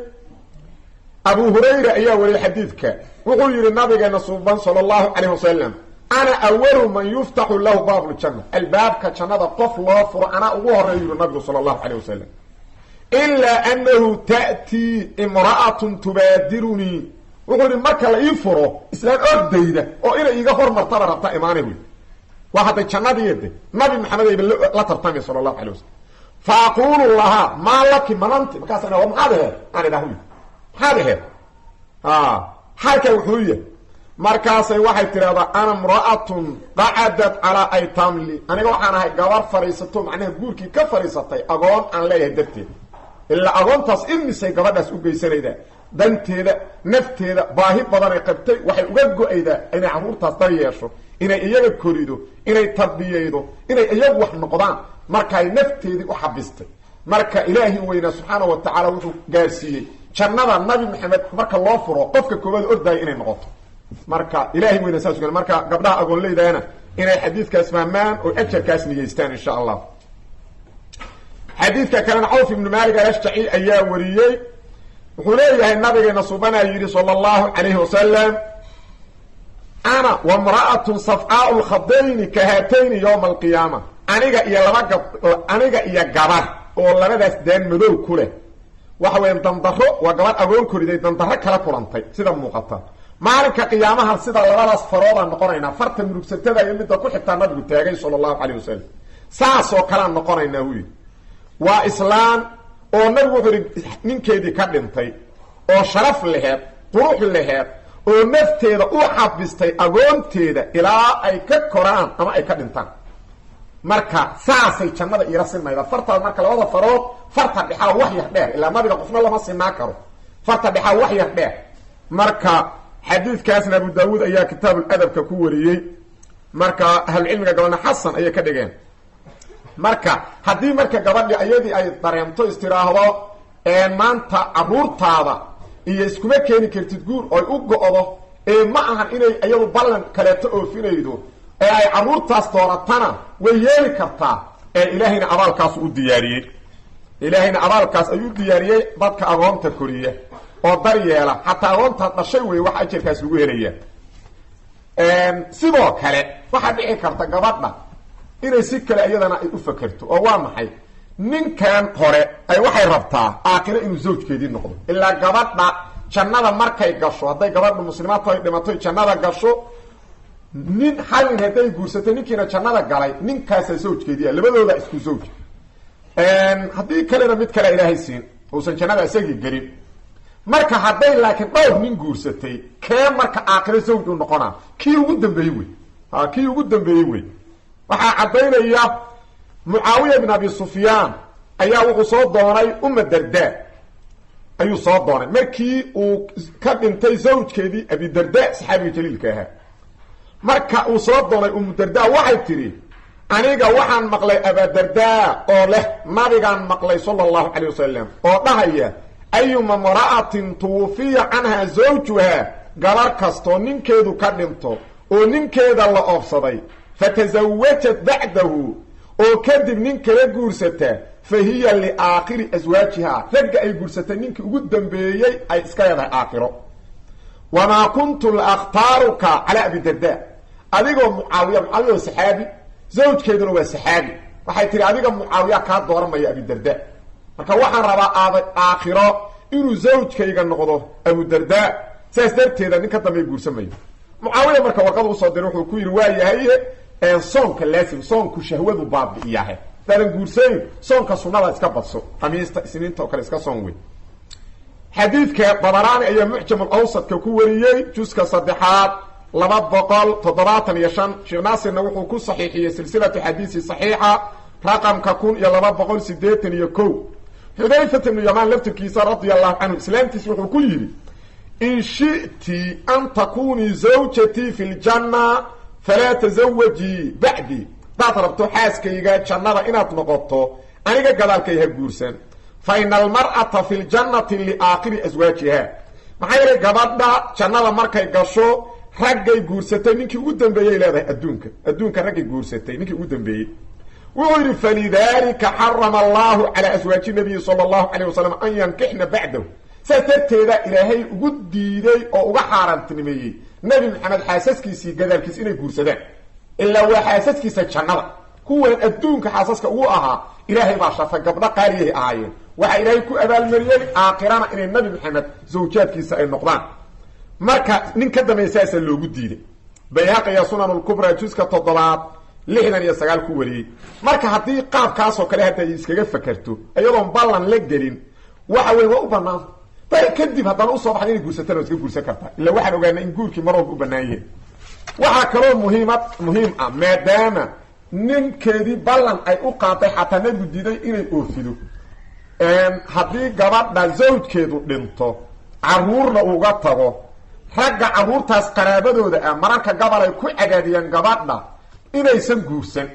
abu hurayra ayaa wariyey xadiidka wuxuu yihi nabigeena suuban sala allahu calayh wasalam ana awalu man yuftaxu lahu baabuljanna albaabka jannada qof loo furo anaa ugu horeeya yihi nabigu sala allahu calayh wasalam ilaa annahu ta'tii imra'atun tubaadirunii wuxuu yihi marka la ii furo islaan ordayda oo inay iiga hormartaba rabta imaanay wy waa hadday jannadiide nabi maxamed ayba la tartamay sala allahu alay wasalam fa aquulu lahaa maa laki mananti markaas wa maxaad aheed aan idhaah maxaad aheed xaalkaa wuxuu yahay markaasay waxay tidhahdaa ana imra'atun qacadat calaa aytamli aniga waxaan ahay gabar fadhiisato macnaha guurkii ka fadhiisatay agoon aan leeyahay darteed ilaa agoontaas imisay gabadhaas u geysanaydaa danteeda nafteeda baahi badanay qabtay waxay uga go-aydaa inay carruurtaas dar yeesho inay iyaga korido inay tarbiyeydo inay iyagu wax noqdaan markaay nafteedii u xabistay marka ilaahi weynaa subxaana wa tacaala wuxuu gaarsiiyey jannada nabi maxamed marka loo furo qofka koowaad ordaayo inay noqoto marka ilaahi weynaa saas marka gabdhaha agoonleydana inay xadiidkaas fahmaan oo ajarkaas nigeystaan insha allah xadiidka kalena cawf ibnu maalik alashjaci ayaa wariyey wuxuu leeyahay nabigeena subanaa yidhi sala allahu calayhi wasalam ana wamra'atun safcaau lkhadayni kahaatayni yowma alqiyaama aniga iyo gabar oo labadaas daan madow ku leh waxa weya dandaro waa gabar agoon koriday dandaro kala kulantay sida muuqata maalinka qiyaamaha sida labadaas faroodaan noqonaynaa farta murugsatada iyo midda ku xigtaa nabigu taagay sala allahu calayh wasalam saasoo kalean noqonaynaa wuyi waa islaan oo nabigu wuxuu ihi ninkeedii ka dhintay oo sharaf laheed qurux laheed oo nafteeda u xabistay agoonteeda ilaa ay ka koraan ama ay ka dhintaan marka saasay jannada iila sinayda fartaas marka labada farood farta dhexaa wax yar dheer ilaa nabiga qofna lama sinaa karo farta dhexaa wax yar dheer marka xadiidkaasna abu daawuud ayaa kitaabuladabka ku wariyey marka ahlucilmiga gabalna xasan ayay ka dhigeen marka haddii marka gabadhi ayadii ay dareemto istiraahdo maanta carruurtaada iyo iskuma keeni kartid guur oy u go-do ee ma ahan inay iyadu ballan kaleeto oofinaydo ee ay carruurtaas dooratana way yeeli kartaa ee ilaahayna abaalkaas u diyaariyey ilaahayna abaalkaas ayuu diyaariyey dadka agoonta koriya oo daryeela xataa agoontaad dhashay wey wax ajarkaas lagu helaya sidoo kale waxaa dhici karta gabadha inay si kale iyadana ay u fakerto oo waa maxay ninkan hore ay waxay rabtaa aakhiro inuu zawjkeedii noqdo ilaa gabadha jannada markay gasho hadday gabadha muslimaadta ay dhimatoy jannada gasho nin halin hadday guursatay ninkiina jannada galay ninkaasaa zawjkeedii ah labadooda isku zawj haddii kalena mid kale ilaahay siin uusan jannada isagii gelin marka hadday laakiin dhowr nin guursatay kee marka aakhiro zawj u noqonaa kii ugu dambeeyey wey kii ugu dambeeyey wey waxaa caddaynaya mucaawiya bin abi sufyaan ayaa wuxuu soo doonay uma darda ayuu soo doonay markii uu ka dhintay zawjkeedii abidarda saxaabiga jaliilka ahaa marka uu soo doonay umu darda waxay tidhi aniga waxaan maqlay abadarda oo leh nabigaan maqlay sala allahu calayh wasalam oo dhahaya ayuma mra'atin tuwufiya canha zawjuha gabar kastoo ninkeedu ka dhinto oo ninkeeda la oofsaday fatasawajat bacdahu oo kadib nin kala guursata fa hiya liaakhiri aswaajiha ragga ay guursatay ninkii ugu dambeeyey ay iska leedahay aakhiro wamaa kuntu laaktaaruka calaa abidarda adigoo mucaawiya oo saxaabi zawjkeeduna waa saxaabi waxay tihi adiga mucaawiya kaa dooramaya abidarda marka waxaan rabaa aakhiro inuu zawjkayga noqdo abudarda saas darteeda nin ka dambey guursamayo mucaawiya marka warqada usoo diray wuxuu ku yidhi waa yahay soonka laasim soonku shahwadu baabi'iyahe hadaadan guursayn soonka sunnada iska badso khamiista isniinta oo kale iska soon wey xadiidka dabaraani ayaa mucjamul awsadka ku wariyey juska 3 275 sheekh naasirna wuxuu ku saxiixiyey silsilatu xadiisi saxiixa raqamka 1281 xudayfah ibn yamaan laftirkiisa radiyallahu anhu islaamtiisa wuxuu ku yiri in shi'ti an takuni zawjati fil janna fala tazawwaji ba'di daad rabto xaaskayga jannada inaad noqoto aniga gadaalkay ha guursan fa inal mar'ata fil jannati li aakhiri azwaajiha maxay gabadha jannada markay gasho raggay guursatay ninkii ugu dambeeyay leedahay adduunka raggay guursatay ninkii ugu dambeeyay wuxuu yiri falidaalika harrama Allahu ala azwaaji nabiy sallallahu alayhi wasallam an yankihna ba'dahu satarteeda ilaahay ugu diiday oo uga xaaraantinimeeyay nabi maxamed xaasaskiisii gadaalkiis inay guursadaan ilaa waa xaasaskiisa jannada kuwan adduunka xaasaska ugu ahaa ilaahay baa shafay gabdha qaaliyahay ahaayeen waxa ilaahay ku abaalmariyay aakhirana inay nabi maxamed zawjaadkiisa ay noqdaan marka nin ka dameysaasa loogu diiday bayhaqi ya sunanul kubra juzka 769 ku wariyay marka hadii qaabkaas oo kale hadda iskaga fakarto ayadoon ballan la gelin waxa weey waa u banaan bay kadib haddana u soo baxay inay guursataan oo iska guursan kartaa illa waxaan ogaanay in guurkii mar walba u banaan yahay waxa kaloo muhiim ah maadaama ninkeedii ballan ay u qaaday xataa nabigu diiday inay oofido haddii gabadha zawjkeedu dhinto caruurna uga tago ragga caruurtaas qaraabadooda ah mararka gabal ay ku cadaadiyaan gabadha inaysan guursan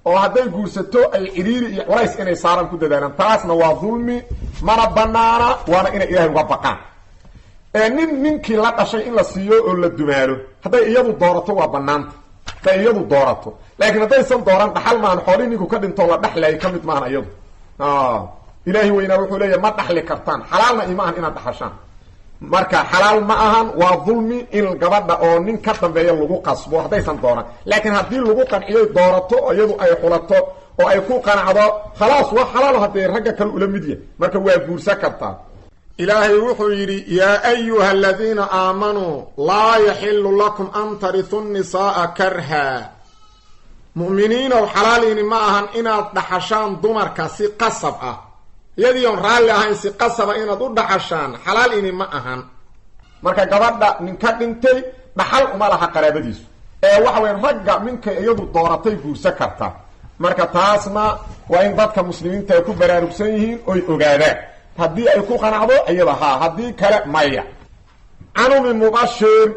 oo hadday guursato ay ciriiri iyo culays inay saaran ku dadaalaan taasna waa dulmi mana banaana waana inay ilaahay uga baqaan ninkii la dhashay in la siiyo oo la dumaalo hadday iyadu doorato waa banaanta hadday iyadu doorato laakiin haddaysan dooran dhaxal maan xooli ninku ka dhinto la dhaxlay ka mid maahan iyadu ilaahi weynaa wuxuu leeyahay ma dhaxli kartaan xalaalna ima ahan inaad dhaxashaan marka xalaal ma ahan waa dulmi in gabadha oo nin ka dambeeya lagu qasbo haddaysan dooran laakiin haddii lagu qanciyo doorato iyadu ay xulato oo ay ku qanacdo khalaas waa xalaal haddii ragga kale ula mid yahay marka waa guursan kartaa ilaahay wuxuu yidhi yaa ayuha aladiina aamanuu laa yaxillu lakum an tarisu nisaaa karha mu'miniinow xalaaliini ma ahan inaad dhaxashaan dumarka si qasab ah iyadii oon raalli ahayn si qasaba inaad u dhaxashaan xalaaliini ma ahan marka gabadha ninka dhintay dhaxal uma laha qaraabadiisu waxa weyn ragga minka iyadu dooratay guursan karta marka taasna waa in dadka muslimiinta ay ku baraarugsan yihiin oy ogaadaan haddii ay ku qanacdo iyada haa haddii kale maya canumi mubashir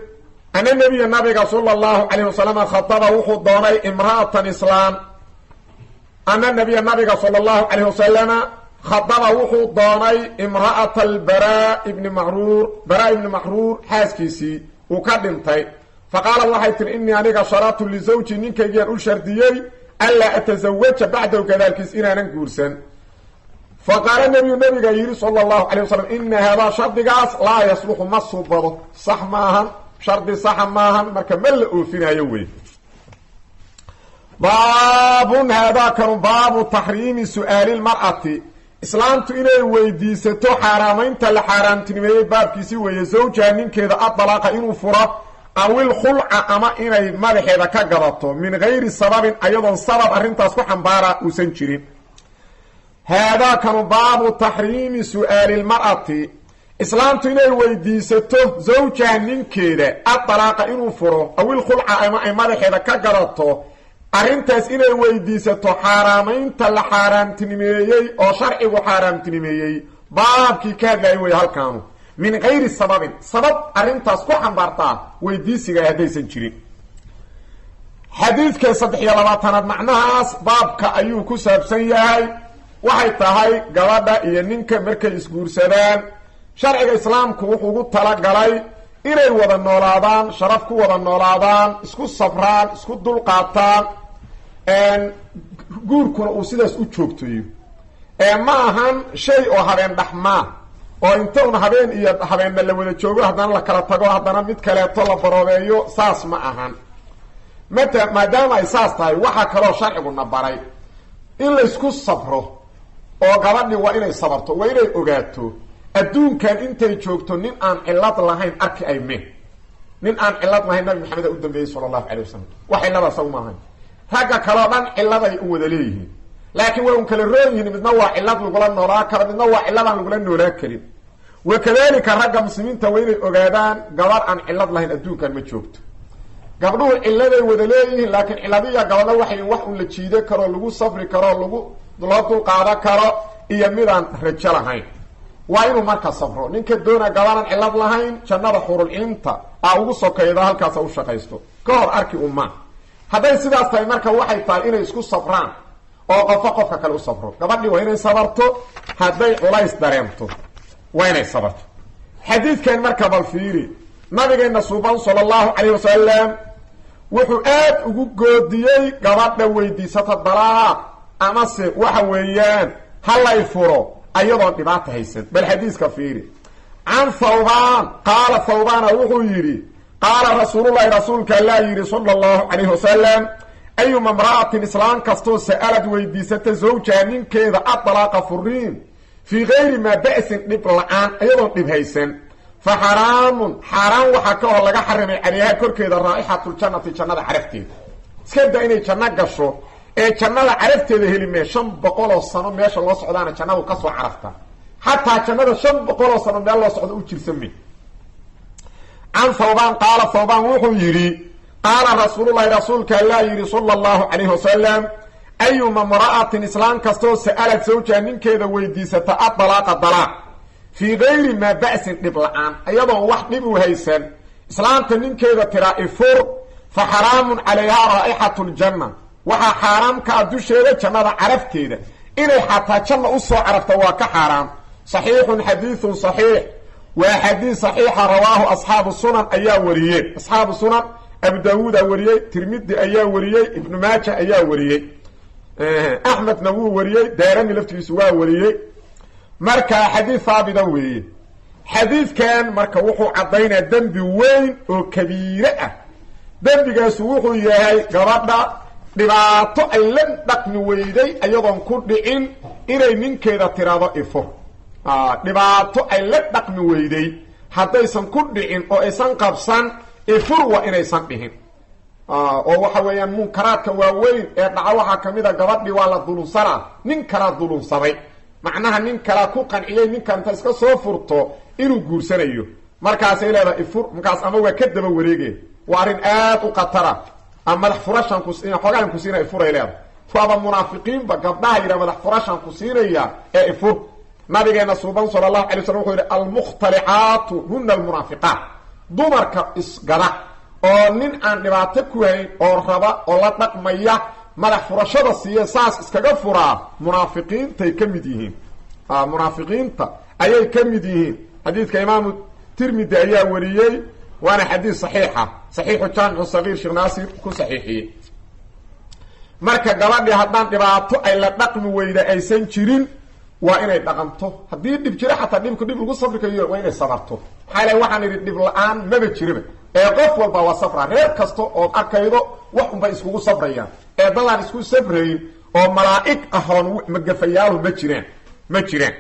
ana nabiga sallallahu alayhi wasallam khataba wuxuu doonay imra'atan islam ana nabiga sallallahu alayhi wasallam khataba wuxuu doonay imra'at al-bara ibn mahrur xaaskiisii uu ka dhintay faqala waxay tiri inni aniga sharatu li zawji ninkaygaan u shardiyay alla atazawaja ba'da kadalkis inaanan guursan faqala nabiga yiri sallallahu alayhi wasallam inna hada shardigaas la yasluhu masubado sax maahan shardi sax maahan marka mal oofinayo wey baabun hada kan baabu tahrimi su'aali al-mar'ati islaamtu inay weydiisato xaaraamaynta la xaaraantinimeeyay baabkiisi weeye zawjaha ninkeeda adalaaqa inuu furo awil khulca ama inay madaxeeda ka gadato min gayri sababin ayadoon sabab arrintaas ku xambaara uusan jirin haadaa kanu baabu taxriimi su'aali lmar'ati islaamtu inay weydiisato zawjaha ninkeeda adalaaqa inuu furo awil khulca ama ay madaxeeda ka gadato arrintaas inay weydiisato xaaraamaynta la xaaraamtinimeeyey oo sharcigu xaaraamtinimeeyey baabkii ka hadlayay wey halkaanu min gayri sababin sabab arrintaas ku xambaartaa weydiisiga haddaysan jirin xadiidka 320aad macnahaas baabka ayuu ku saabsan yahay waxay tahay gabadha iyo ninka markay isguursadaan sharciga islaamku wuxuu ugu talagalay inay wada noolaadaan sharaf ku wada noolaadaan isku sabraan isku dulqaataan guurkuna uu sidaas u joogtayo ma ahan shay oo habeen dhaxmaa oo inta un habeen iyo habeenna la wada joogo haddana la kala tago haddana mid kaleeto la baroobeeyo saas ma ahan maadaama ay saas tahay waxaa kaloo sharciguna baray in laysku sabro oo gabadhi waa inay sabarto waa inay ogaato adduunkan intay joogto nin aan cilad lahayn arki ay meen nin aan cilad lahayn nabi maxamed u dambeeyey sallallahu alayhi wasallam wax cilada saw maahan ragga kaloo dhan ciladay u wada leeyihiin laakiin waa un kala roon yihiin midna waa cillad lagula noolaa karo midna waa cilladaan lagula noolaa karin wakadalika ragga muslimiinta waa inay ogaadaan gabar aan cillad lahayn adduunkan ma joogto gabdhuhu cilladay wada leeyihiin laakiin cilladiya gabadha waxay wax un la jiida karo lagu safri karo loo dulqaada karo iyo midaan rajo lahayn waa inuu marka safro ninka doona gabaraan cillad lahayn jannada xurulciinta ugu sokayda halkaasa u shaqaysto ka hor arki umma hadday sidaas tahay marka waxay tahay inay isku safraan oo qofka kale u safro gabadhii waa inay sabarto hadday culays dareemto waa inay sabarto xadiidkan marka bal fiiri nabigeena suuban sala allahu calayh wasalam wuxuu aad ugu goodiyey gabadha weydiisata dalaaq amase waxa weeyaan halay furo ayadoon dhibaata haysan bal xadiiska fiiri can thawbaan qaala thawbaana wuxuu yidhi qaala rasuulullahi rasuulka allaa yidhi sala allahu calayhi wasalam ayuma imra'atin islaan kastoo sa'alad weydiisata zawjaha ninkeeda adalaaqa furiin fii gayri maa ba'sin dhib la-aan ayadoon dhib haysan fa xaraamun xaaraan waxaa ka hor laga xarimay calayha korkeeda raa'ixatuljannati jannada carafteeda iska da inay janno gasho ee jannada carafteeda heli mee 500 sano meesha loo socdaana jannadu ka soo carafta xataa jannada 500 sano meel loo socdo u jirsamay can thawbaan qaala thawbaan wuxuu yidhi qaala rasuulullahi rasuulka allaa yidhi sala allahu calayhi wasalam ayuma imra'atin islaan kastoo sa'alad zawjaha ninkeeda weydiisata adalaaqa dalaaq fii gayri maa ba'sin dhib la-aan ayadoon wax dhib u haysan islaanta ninkeeda tiraa ifur fa xaraamun calayhaa raa'ixatu ljanna waxaa xaaraam ka ah dusheeda jannada carafteeda inay xataa janna u soo carafta waa ka xaaraam saxiixun xadiidun saxiix waa xadiis saxiixa rawaahu asxaabu sunan ayaa wariyey asxaabu sunan abu daawuudaa wariyey tirmidi ayaa wariyey ibnu maaja ayaa wariyey axmedna wuu wariyey daarami laftigiisu waa wariyey marka xadiid haabita weeye xadiidkan marka wuxuu caddaynaa dembi weyn oo kabiire ah dembigaasu wuxuu yahay gabadha dhibaato ay la dhaqmi weyday ayadoon ku dhicin inay ninkeeda tiraado ifur dhibaato ay la dhaqmi weyday haddaysan ku dhicin oo aysan qabsan ifur waa inaysan dhihin oo waxa weeyaan munkaraadka waaweyn ee dhaca waxaa kamid a gabadhii waa la dulunsanaa nin kalaa dulunsaday macnaha nin kalaa ku qanciyey ninkan inta iska soo furto inuu guursanayo markaasay leedahay ifur markaas ama waa ka daba wareegeen waa arrin aad u khatara ama madax furashan xoogaan ku siinaya ifuray leedahay waaba munaafiqiinba gabdhaha yidhaha madax furashan ku siinaya ee ifur nabigeena suuban sala allahu alay waslm wuxuu yidhi almukhtalicaatu huna almunaafiqaat dumarka isgada oo nin aan dhibaato ku hayn oo raba oo la dhaqmaya madax furashada siiya saas iskaga furaa munaafiqiintay ka mid yihiin munaafiqiinta ayay ka mid yihiin xadiidka imaamu tirmidi ayaa wariyey waana xadiis saxiixa saxiixu jaamicu sagiir sheekh naasir ku saxiixiyey marka gabadhii haddaan dhibaato ay la dhaqmi weyda aysan jirin waa inay dhaqanto haddii dhib jiro xataa dhibku dhib lagu safri kayo waa inay sabarto maxaa ilahay waxaan idhi dhib la-aan maba jiraba ee qof walba waa safraa reer kasta ood arkaydo wax unbay iskugu safrayaan ee dadaan isku safrayn oo malaa'ig ahoon magafayaalu ma jiraan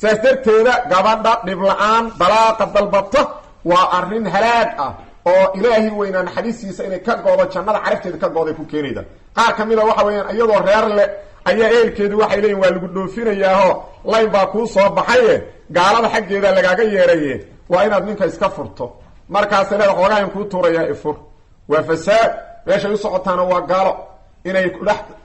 saas darteeda gabadha dhib la-aan dalaaqa dalbata waa arrin halaag ah oo ilaahay weynaa naxariistiisa inay ka goodo jannada carafteeda ka gooday ku keenayda qaar ka mid a waxa weeyaan iyadoo reer leh ayaa eelkeedu waxay leeyihin waa lagu dhoofinayaaho layn baa kuu soo baxaye gaalada xaggeeda lagaaga yeeraye waa inaad ninka iska furto markaas leeda xoogahan kuu tuurayaa ifur waa fasaad meeshay u socotaana waa gaalo inay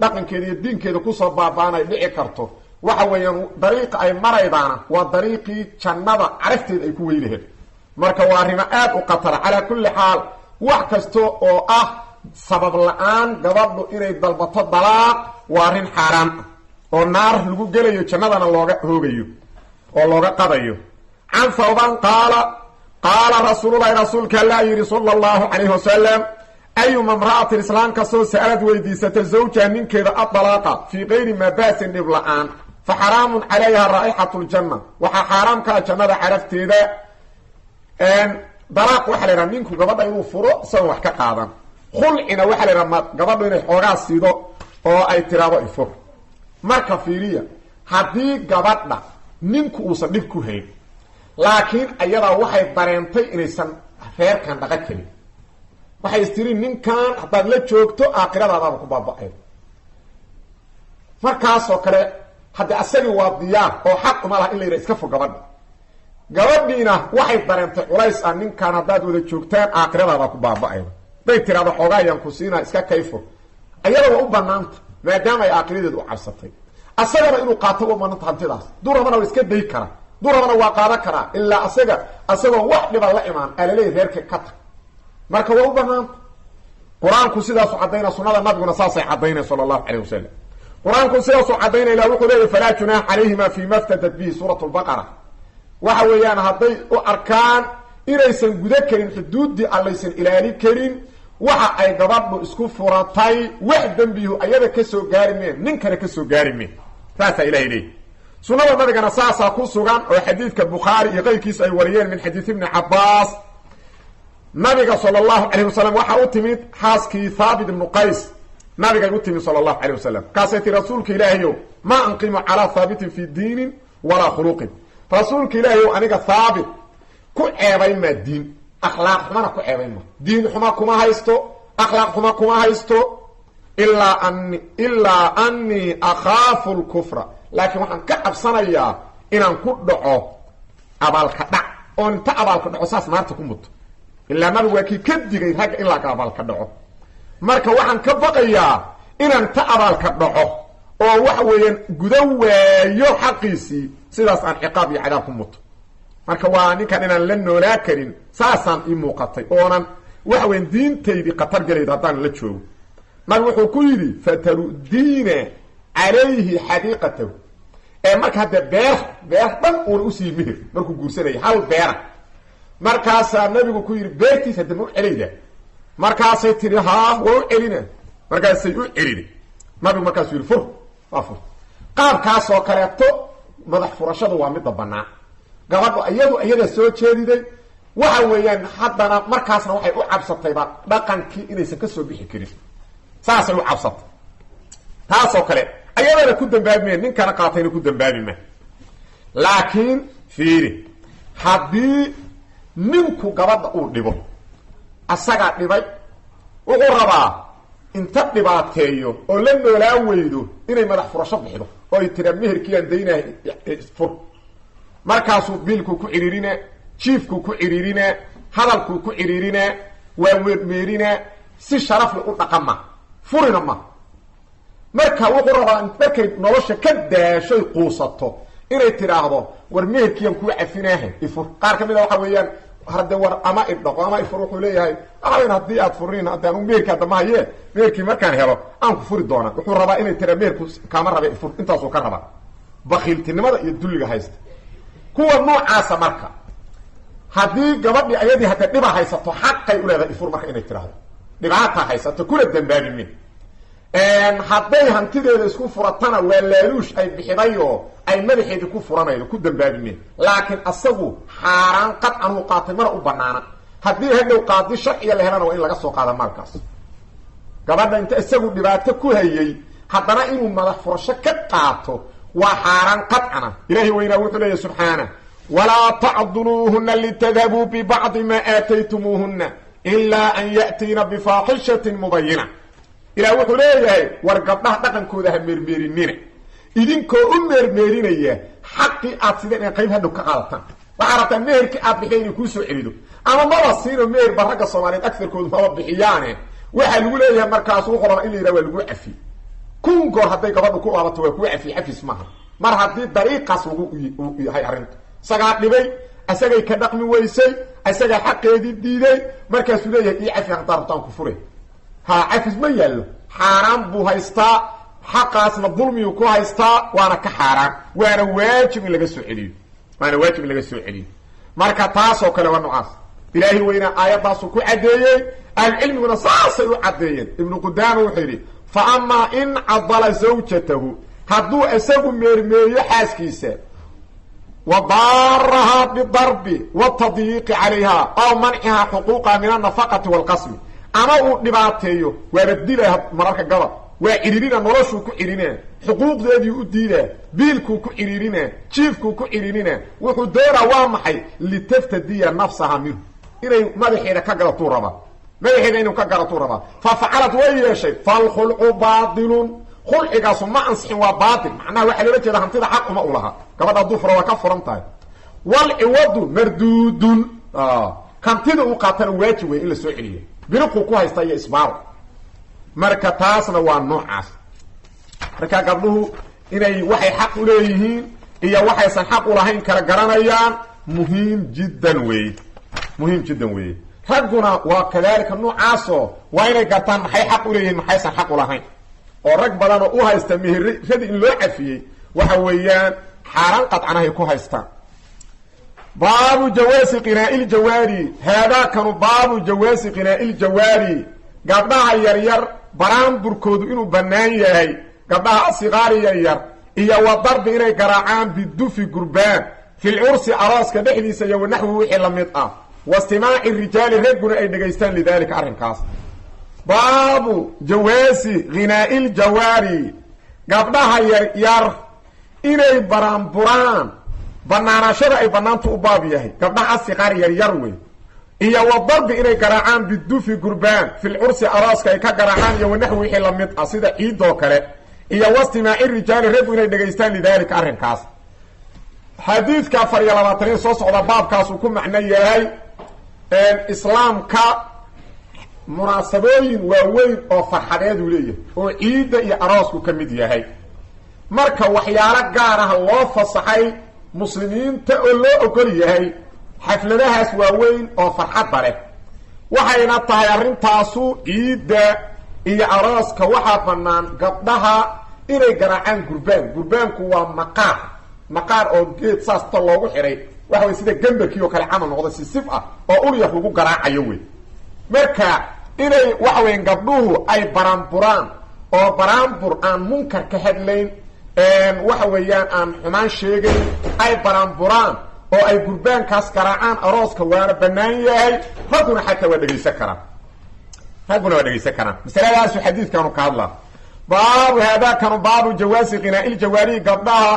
dhaqankeeda iyo diinkeeda kusoo baaba'an ay dhici karto waxa weeyaan dariiqa ay maraydaana waa dariiqii jannada carafteeda ay ku weylaheed marka waa arrimo aad u khatara calaa kulli xaal wax kasta oo ah sabab la-aan gabadhu inay dalbato dalaaq waa arrin xaaraan ah oo naar lagu gelayo jannadana looga hoogayo oo looga qadayo can thawban qaala rasuululahi rasuulka allaa yidhi sala allahu calayhi wasalam ayuma imra'atin islaan kastoo sa'alad weydiisata zawjaha ninkeeda adalaaqa fii gayri maa ba'sin dhib la-aan fa xaraamun calayha raa'ixatu ljanna waxaa xaaraam ka ah jannada carafteeda dalaaq waxaa la yidhaha ninku gabadha inuu furo isagoon wax ka qaadan khulcina waxaa la yidhaha gabadhu inay xoogaa siido oo ay tiraado ifur marka fiiriya haddii gabadha ninku uusan dhib ku hayn laakiin ayadaa waxay dareentay inaysan reerkan dhaqan karin waxay istiri ninkan haddaad la joogto aakhiradaadaaba ku baaba-ay markaasoo kale haddii asagii waa diyaar oo xaq uma laha in la yidhaha iska fog gabadha gabadhiina waxay dareentay culays ah ninkan haddaad wada joogtaan aakhiradaada ku baaba-ayda bay tiraada xoogaa ayaan ku siinaa iska kayfo ayada waa u banaanta maadaama ay aakhiradeedu u cabsatay asagana inuu qaato u banaanta hantidaas durabana waa iska day karaa durabana waa qaadan karaa ilaa asagoo wax dhiba la imaan alaleey reerka ka tag marka waa u banaanta qur-aanku sidaasu cadayna sunada nabiguna saasay cadaynay sala allahu calayh wasalam qur-aanku sidaasu cadayna ilah wuxuu leeyahy falaa junaaxa calayhima fi ma ftadat bihi suurat lbaqara waxa weeyaan hadday u arkaan inaysan guda karin xuduuddii allaysan ilaali karin waxa ay gabadhu isku furatay wax dembihu ayada kasoo gaari meen ninkana kasoo gaari meen saasaa ilahay leeyahy sunada nabigana saasaa ku sugan oo xadiidka bukhaari iyo qayrkiis ay wariyeen min xadiid ibni cabaas nabiga sala allahu calayh wasalam waxaa u timid xaaskii thaabit ibnu qays nabigay u timid sala allahu calayh wasalam kaasay tii rasuulka ilaahayow maa anqimu calaa thaabitin fi diinin walaa khuluqin rasuulka ilaahayow aniga thaabit ku ceebayn maa diin akhlaaq xumana ku ceebayn ma diin xuma kuma haysto akhlaaq xuma kuma haysto ilaa anii akhaafu lkufra laakiin waxaan ka cabsanayaa inaan ku dhaco abaalka dhac oon inta abaalka dhaco saas naarta ku muto ilaa nabigu waa kii ka digay ragga in laga abaalka dhaco marka waxaan ka baqayaa inaan ta abaalka dhaco oo waxa weeyaan guda waayo xaqiisii sidaas aan ciqaab iyo cadaab ku muto marka waa ninkan inaan la noolaa karin saasaan ii muuqatay oonan waxa weyan diintaydii khatar galayda haddaan la joogo nabigu wuxuu ku yidhi fatarudiina calayhi xadiiqatahu ee marka hadda beer dhan uuna usii mihir markuu guursanaya hal beera markaasaa nabigu ku yidhi beertiis hadda ma u celayda markaasay tihi haa waa u celina markaasay u celina nabigu markaasuu yidhi fur waa fur qaabkaasoo kaleeto madax furashadu waa midda bannaan gabadhu iyada soo jeediday waxa weeyaan haddana markaasna waxay u cabsatayba dhaqankii inaysan ka soo bixi karin saasay u cabsatay taasoo kale ayadana ku dambaabimeen ninkana qaatayna ku dambaabima laakiin fiiri haddii ninku gabadha uu dhibo asagaa dhibay wuxuu rabaa inta dhibaateeyo oo la noolaa weydo inay madax furasho bixido oo ay tiraa meherkiiaan daynahay fur markaasuu biilkuu ku cidhiirinaa jiifkuu ku cidhiirinaa hadalkuu ku cidhiirinaa waa weermeerinaa si sharafle u dhaqama furina ma marka wuxuu rabaa markay nolosha ka daashoy quusato inay tidhaahdo war meherkiiaan kuu cafinaaha ifur qaar ka mid a waxa weeyaan hadde war ama idhaqo ama ifur wuxuu leeyahay waxaweyn haddii aad furiin haddi anu meherkii haddama haye meherkii markaan helo aan ku furi doonaa wuxuu rabaa inay tiraa meherku kaama rabe ifur intaasuu ka rabaa bakiiltinimada iyo dulliga haysta kuwa noocaasa marka haddii gabadhii ayadii hadda dhiba haysato xaqay u leedahay ifur marka inay tidhaahdo dhibaataa haysato kuna dambaabimin hadday hantideeda isku furatana waa laaluush ay bixidayoo ay madaxeedii ku furanaydo ku dambaabimeen laakiin asagu xaaraan qadcan uu qaatay mana u banaana haddii hadhow qaadi sharciga la helana waa in laga soo qaada maalkaas gabadha inta isagu dhibaato ku hayay haddana inuu madax furasho ka qaato waa xaaraan qadcana ilaahay weynaa wuxuu leeyahy subxaana walaa tacduluuhuna litadhabuu bibacdi maa aataytumuuhuna ilaa an ya'tiina bifaaxishatin mubayina ilaah wuxuu leeyahay war gabdhaha dhaqankooda ha meermeerinina idinkoo u meermeerinaya xaqii aad sideen in qayb hadhow ka qaadataan waxaa rabtaa meherkii aad bixiya inay kuu soo celido ama maba siino meher ba ragga soomaaliyeed agarkoodu maba bixiyaane waxaa lagu leeyahay markaas wuxuu rabaa in la yidhaha waa lagu cafiy kun goor hadday gabadhu ku laabato waa kuu cafiye xafiis maaha mar haddii dariiqaas lagu yahay arrinta isagaa dhibay isagay ka dhaqmi weysay isagaa xaqeedii diiday markaasuu leeyahay ii cafi haddaa rabtaan ku fure ha cafis ma yaallo xaaraan buu haystaa xaqaasna dulmiyuu ku haystaa waana ka xaaraan waana waajib in laga soo celiyo marka taasoo kale waa noocaas ilaahay weynaa aayaddaasuu ku caddeeyey ahlucilmiguna saasay u caddeeyeen ibnu qudaama wuxuu yidhi fa amaa in cadala zawjatahu hadduu isagu meermeeyo xaaskiisa wa daarahaa bidarbi watadyiiqi calayha aw mancihaa xuquuqaha min annafaqati waalqasmi ama uu dhibaateeyo waaba dilaa mararka gabad waa cidhiirina noloshuu ku cidhinaa xuquuqdeedii u diidaa biilkuu ku cidhiirinaa jiifkuu ku cidhiirinaa wuxuu doonaa waa maxay litaftadiya nafsaha minhu inay madaxeeda ka garatuu rabaa fa facalad way yeeshay falkhulcu baatilun khulcigaasu ma ansixin waa baatil macnaha waxaa loola jeeda hantida xaq uma u laha gabadha hadduu furo waa ka furan tahay walciwadu marduudun hantida uu qaatana waajib wey in la soo celiyo biriquu ku haysta iyo isbaaro marka taasna waa noocaas marka gabdhuhu inay waxay xaq u leeyihiin iyo waxaysan xaq u lahayn kala garanayaan muhiim jiddan weeye ragguna waa kadaalika noocaasoo waa inay gartaan maxay xaq u leeyihiin maxaysan xaq u lahayn oo rag badanoo u haysta meherradii in loo cafiyey waxa weeyaan xaaraan qadcanahay ku haystaan baabu jawaasi qinaailjawaari haadaakanu baabu jawaasi qinaailjawaari gabdhaha yaryar baraanburkoodu inuu bannaan yahay gabdhaha asiqaari yaryar iyo wa darbi inay garaacaan bidufi gurbaan fil cursi arooska dhexdiisa iyo wanaxwi wixii la mid ah wastimaaci rijaali ragguna ay dhegaystaan lidaalika arrinkaas baabu jawaasi ghinaailjawaari gabdhaha yaryar inay baraanburaan banaanaashada ay banaantu u baab yahay gabdhaha asiqaar yaryar wey iyo wa darbi inay garaacaan bidufi gurbaan fil cursi arooska ay ka garaacaan iyo wanaxwi wixii la mid ah sida ciidoo kale iyo wastimaaci rijaali raggu inay dhegaystaan lidaalika arrinkaas xadiidka 4 soo socda baabkaas uu ku macno yahay islaamka munaasabooyin waaweyn oo farxadeed uu leeyahay oo ciidda iyo aroosku ka mid yahay marka waxyaalo gaar ah loo fasaxay muslimiinta oo loo ogol yahay xafladahaas waaweyn oo farxadda leh waxayna tahay arrintaasu ciidda iyo arooska waxaa bannaan gabdhaha inay garaacaan gurbaanku waa maqaar oo geed saasta loogu xiray waxa way sida gambarkii oo kale camal noqda si sif ah oo ulyar lagu garaacayo wey marka inay waxa weyn gabdhuhu ay baraanburaan oo baraanbur aan munkar ka hadlayn waxa weeyaan aan xumaan sheegayn ay baraanburaan oo ay gurbaankaas garaacaan arooska waana bannaan yahay ragguna xataa waa dhegaysan karaan masaladaasu xadiidkaanu ka hadlaa baabu haadaakanu baabu jawaasi qinaailjawaari gabdhaha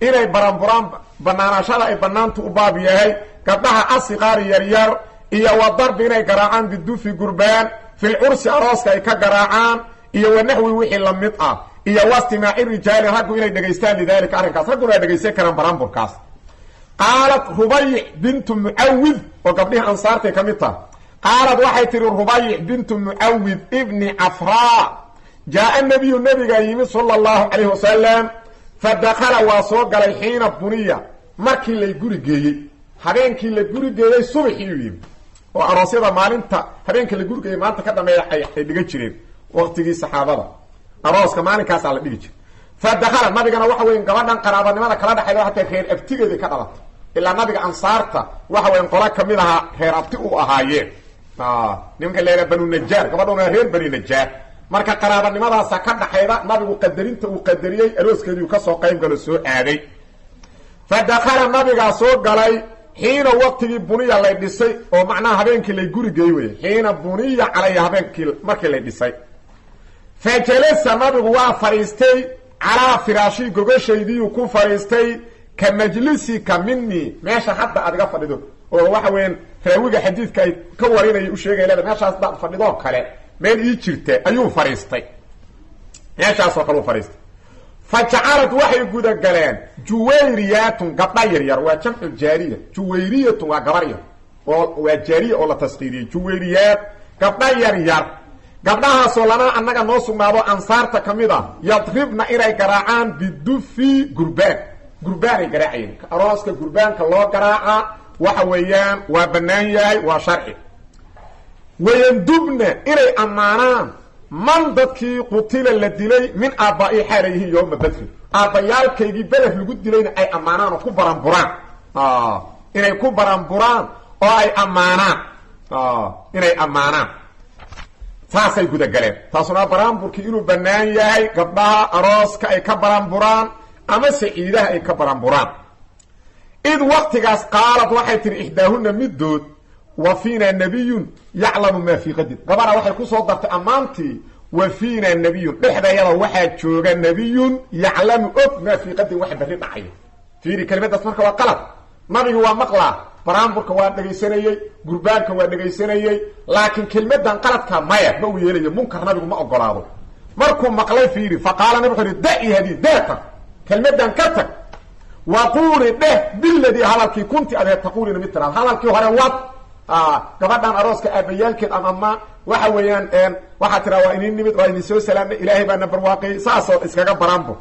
inay baraanburaan banaanaashada ay banaantu u baab yahay gabdhaha asiqaari yaryar iyo wa darbi inay garaacaan bidufi gurbaan fil cursi arooska ay ka garaacaan iyo wanaxwi wixii la mid ah iyo wastimaaci rijaali raggu inay dhegaystaan lidaalika arrinkaas ragguna waa dhegaysan karaan baraanburkaas qaalat rubayc bintu mucawid oo gabdhihii ansaartay ka mid taha qaalad waxay tihi rubayc bintu mucawid ibni cafraa jaa nabiyu nabigaa yimid sala allahu calayhi wasalam fadakala waa soo galay xiina buniya markii lay guri geeyey habeenkii la guri geeyey subaxii u yimid oo aroosyada maalinta habeenkii la guri geeyey maanta ka dhameeya ay dhigan jireen waqtigii saxaabada arooska maalinkaasaa la dhigi jiray fadakala nabigana waxa weyn gabadhan qaraabanimada kala dhexayda hataa reer abtigeedii ka dhalatay ilaa nabiga ansaarta waxa weyn qola kamid ahaa reer abti u ahaayeen nimanka leeyahay banu najaar gabadhuna reer bani najaar marka qaraabanimadaasa ka dhaxayda nabigu qadarinta uu qadariyey arooskeedii ka soo qayb galo soo aaday fadakala nabigaa soo galay xiina waqtigii buniya lay dhisay oo macnaha habeenkii lay gurigeey wey xiina buniya calaya habeenkii markii lay dhisay fajalasa nabigu waa fadhiistay calaa firaashii gogashaydiiu ku fadhiistay ka majlisika minii meesha hadda aad iga fadhido oo waxa weyan raawiga xadiidka ay ka warinaya u sheegay leeda meeshaas daad fadhidoo kale meel ii jirta ayuu fadhiistay meeshaasoo kale u fadhiistay fa jacalad waxay gudagaleen juwayriyatun gabdha yaryar waa jamcu jaariya juwayriyatun waa gabar yar oo waa jaariya oo la taskiiriyey juwayriyaat gabdha yaryar gabdhahaasoo lana annaga noo sugnaado ansaarta ka mid ah yadribna inay garaacaan bidufi gurbaanay garaacayeen arooska gurbaanka loo garaaca waxa weeyaan waa bannaan yahay waa sharci wayandubna inay ammaanaan man dadkii qutila la dilay min aabbaai xaala yihiin yowma badri aabbayaalkaygii beder lagu dilayna ay ammaanaan oo ku baranburaan inay ku baranburaan oo ay ammaanaan saasay gudagaleen taasuna baraanburkii inuu bannaan yahay gabdhaha arooska ay ka baranburaan ama saciidaha ay ka baranburaan id waqtigaas qaalad waxay tihi ixdaahuna middood wa fiina nabiyun yaclamu maa fii qadin gabadha waxay ku soo dartay ammaantii wa fiina nabiyun dhexdayada waxaa jooga nabiyun yaclamu og maa fii qadin waxa berri dhacayo fiiri kelimadaas marka waa qalad nabigu waa maqlaa baraanburka waa dhegaysanayey gurbaanka waa dhegaysanayey laakiin kelmadan qaladka maya ma uu yeelayo munkar nabigu ma ogolaado markuu maqlay fiiri faqaala nabi wuxuu yidhi daci hadii deeta kelmadan ka tag waquuli dheh biladii hadalkii kunti adeed taquulina mid tiraad hadalkii hore wad gabadhan arooska aabayaalkeed ama waxa weeyaan waxaa tiraa waa inin nimid waa idin soo salaamnay ilaahay baana barwaaqiyey saasoo iskaga baranbo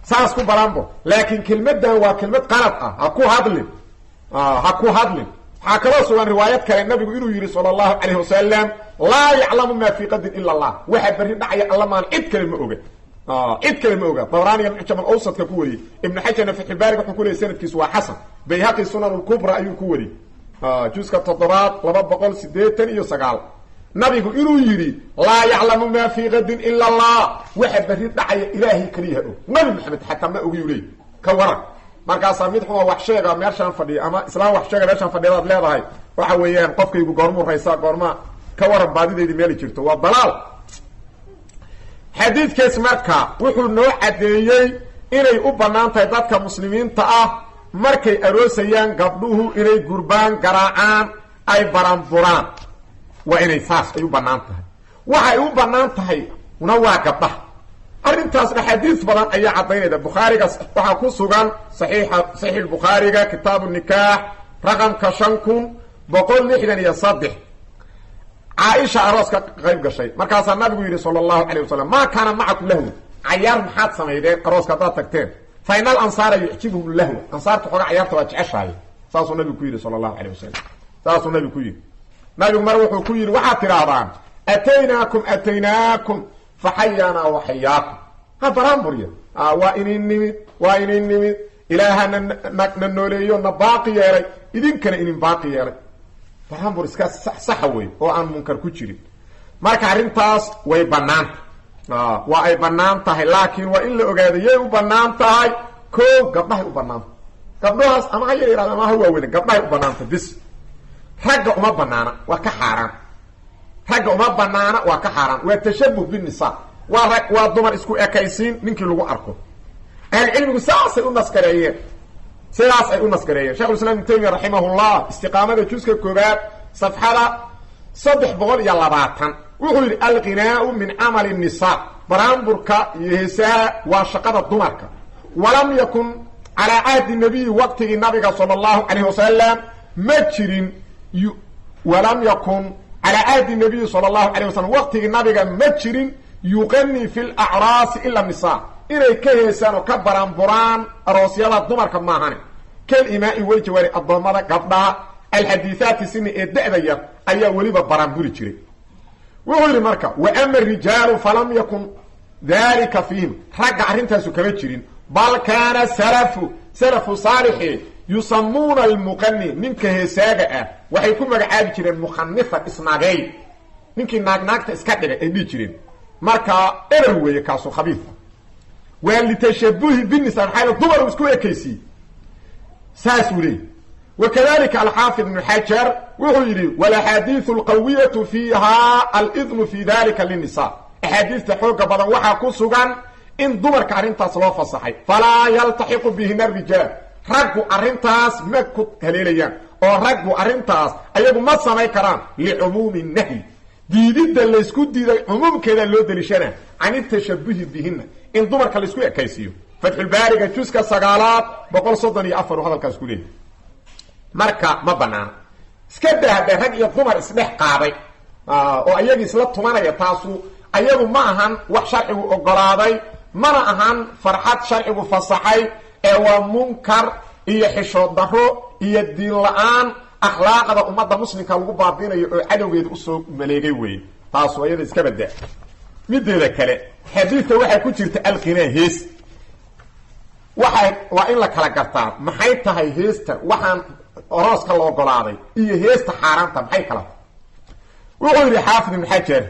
saas ku baranbo laakiin kelmadan waa kelmad qalad ah ha ku hadlin waxaa kaloo sugan riwaayad kale nabigu inuu yihi sala allahu calayhi wasalam laa yaclamu ma fii qadin ila allah waxa berri dhacaya alla maan cid kale ma oga cid kale ma oga dabraaniga mucjam al-awsadka ku wariyey ibnu xajarna fatxulbaariga wuxuu ku leeyay sanadkiisu waa xasan bayhaqi sunan al-kubra ayuu ku wariyey juska 789 nabigu inuu yidhi laa yaclamu ma fii qadin ila allah waxa berri dhacaya ilaahay keliya og nabi maxamed xataa ma ogiyu leey ka waran markaasaa mid xuma wax sheega meeshaan fadhiya ama islaam wax sheega meeshaan fadhiyadaad leedahay waxa weeyaan qofkaygu goormuu raysaa goorma ka waran baadideydii meeli jirto waa dalaal xadiidkaas marka wuxuu noo caddeeyey inay u bannaan tahay dadka muslimiinta ah markay aroosayaan gabdhuhu inay gurbaan garaacaan ay baranburaan waa inay saas ay u bannaan tahay waxay u bannaan tahay una waa gabdhaha arrintaasna xadiis badan ayaa caddaynayda bukhaariga waxaa ku sugan saxiix bukhaariga kitaabu nikaax raqamka 5163 caaisha arooska qayb gashay markaasaa nabigu yidhi sala allahu calayh wasalam maa kaana macakum lahwa cayaar maxaad samaydeen arooska haddaad tagteen fa ina alansaara yucjibuhum lahwa ansaarta xooga cayaarta waa jeceshahay saasuu nabigu ku yidhi sala allahu calayh wasalam saasuu nabigu ku yidhi nabigu mar wuxuu ku yidhi waxaad tidhaahdaan ataynaakum faxayaanaa waxayaakum ha baraanburya waa inin nimid ilaahana na nooleeyo na baaqi yeelay idinkana inin baaqi yeelay baraanbur iska saxa wey oo aan munkar ku jirin marka arrintaas way banaanta waa ay bannaan tahay laakiin waa in la ogaado yay u bannaan tahay koo gabdhahay u bannaanta gabdhahaas ama ha yaraado ama ha waaweyn gabdhahay u bannaanta bis ragga uma banaana waa ka xaaraan ragga uma banaana waa ka xaaraan waa tashabuh binnisaa waa dumar isku ekaysiin ninkii lagu arko ahlucilmigu saasay u naskareeyeen sidaas ay u naskareeyeen shekhulislaam ibnu taymiya raximahullah istiqaamada juska koobaad safxada 320 wuxuu yidhi alghinaau min camali nnisaa baraanburka iyo heesaha waa shaqada dumarka walam yakun calaa cahdi nabiyi waqtigii nabiga sala allahu calayh wasalam ma jirin walam yakun calaa cahdi nabiyi sala allahu calayh wasalam waqtigii nabiga ma jirin yuqanii fi lacraasi ila nisaa inay ka heesaan oo ka baranburaan aroosyada dumarka maahane kalimaai waljawaari addoommada gabdhaha alxadiihaati sini ee da-da yar ayaa weliba baranburi jiray wuxuu yidhi marka wa ama rijaalu falam yakun dalika fiihim ragga arrintaasu kama jirin bal kaana salafu saalixi yusamuuna almuqani ninka heesaaga ah waxay ku magacaabi jireen mukhanifan isnaagey ninkii naagnaagta iska dhigay ay dhihi jireen marka erer weeye kaasu khabiifa waa litashabuhi binnisaa maxaa dumar isku ekaysiiye saasuu leeyay wakadalika alxaafid ibnu xajar wuxuu yidhi walaxaadiiu alqawiyatu fiiha alidnu fi dalika linnisaa axaadiista xooga badan waxaa ku sugan in dumarka arrintaas loo fasaxay falaa yaltaxiqu bihina arijaal raggu arrintaas ma ku haleelayaan oo raggu arrintaas ayagu ma samayn karaan licumuumi nahyi diididda laysku diiday cumuumkeeda loo deliishana can itashabuhi bihina in dumarka laysku ekaysiiyo fatxulbaariga juska 934 hadalkaas ku leeyahy marka ma banaana iska daahda rag iyo dumar isdhex qaaday oo ayagii isla tumanaya taasu ayagu ma ahan wax sharcigu ogolaaday mana ahan farxad sharcigu fasaxay ee waa munkar iyo xishood daro iyo diin la-aan akhlaaqda ummadda muslimka lagu baabinayo oo cadowgeeda usoo maleegay weeye taasu ayada iska badaa mideeda kale xadiidka waxaa ku jirta alqinaa hees waa in la kala gartaa maxay tahay heesta waxaan orooska la ogolaaday iyo heesta xaaraanta maxay kala tahay wuxuu yidhi xaafid ibn xajar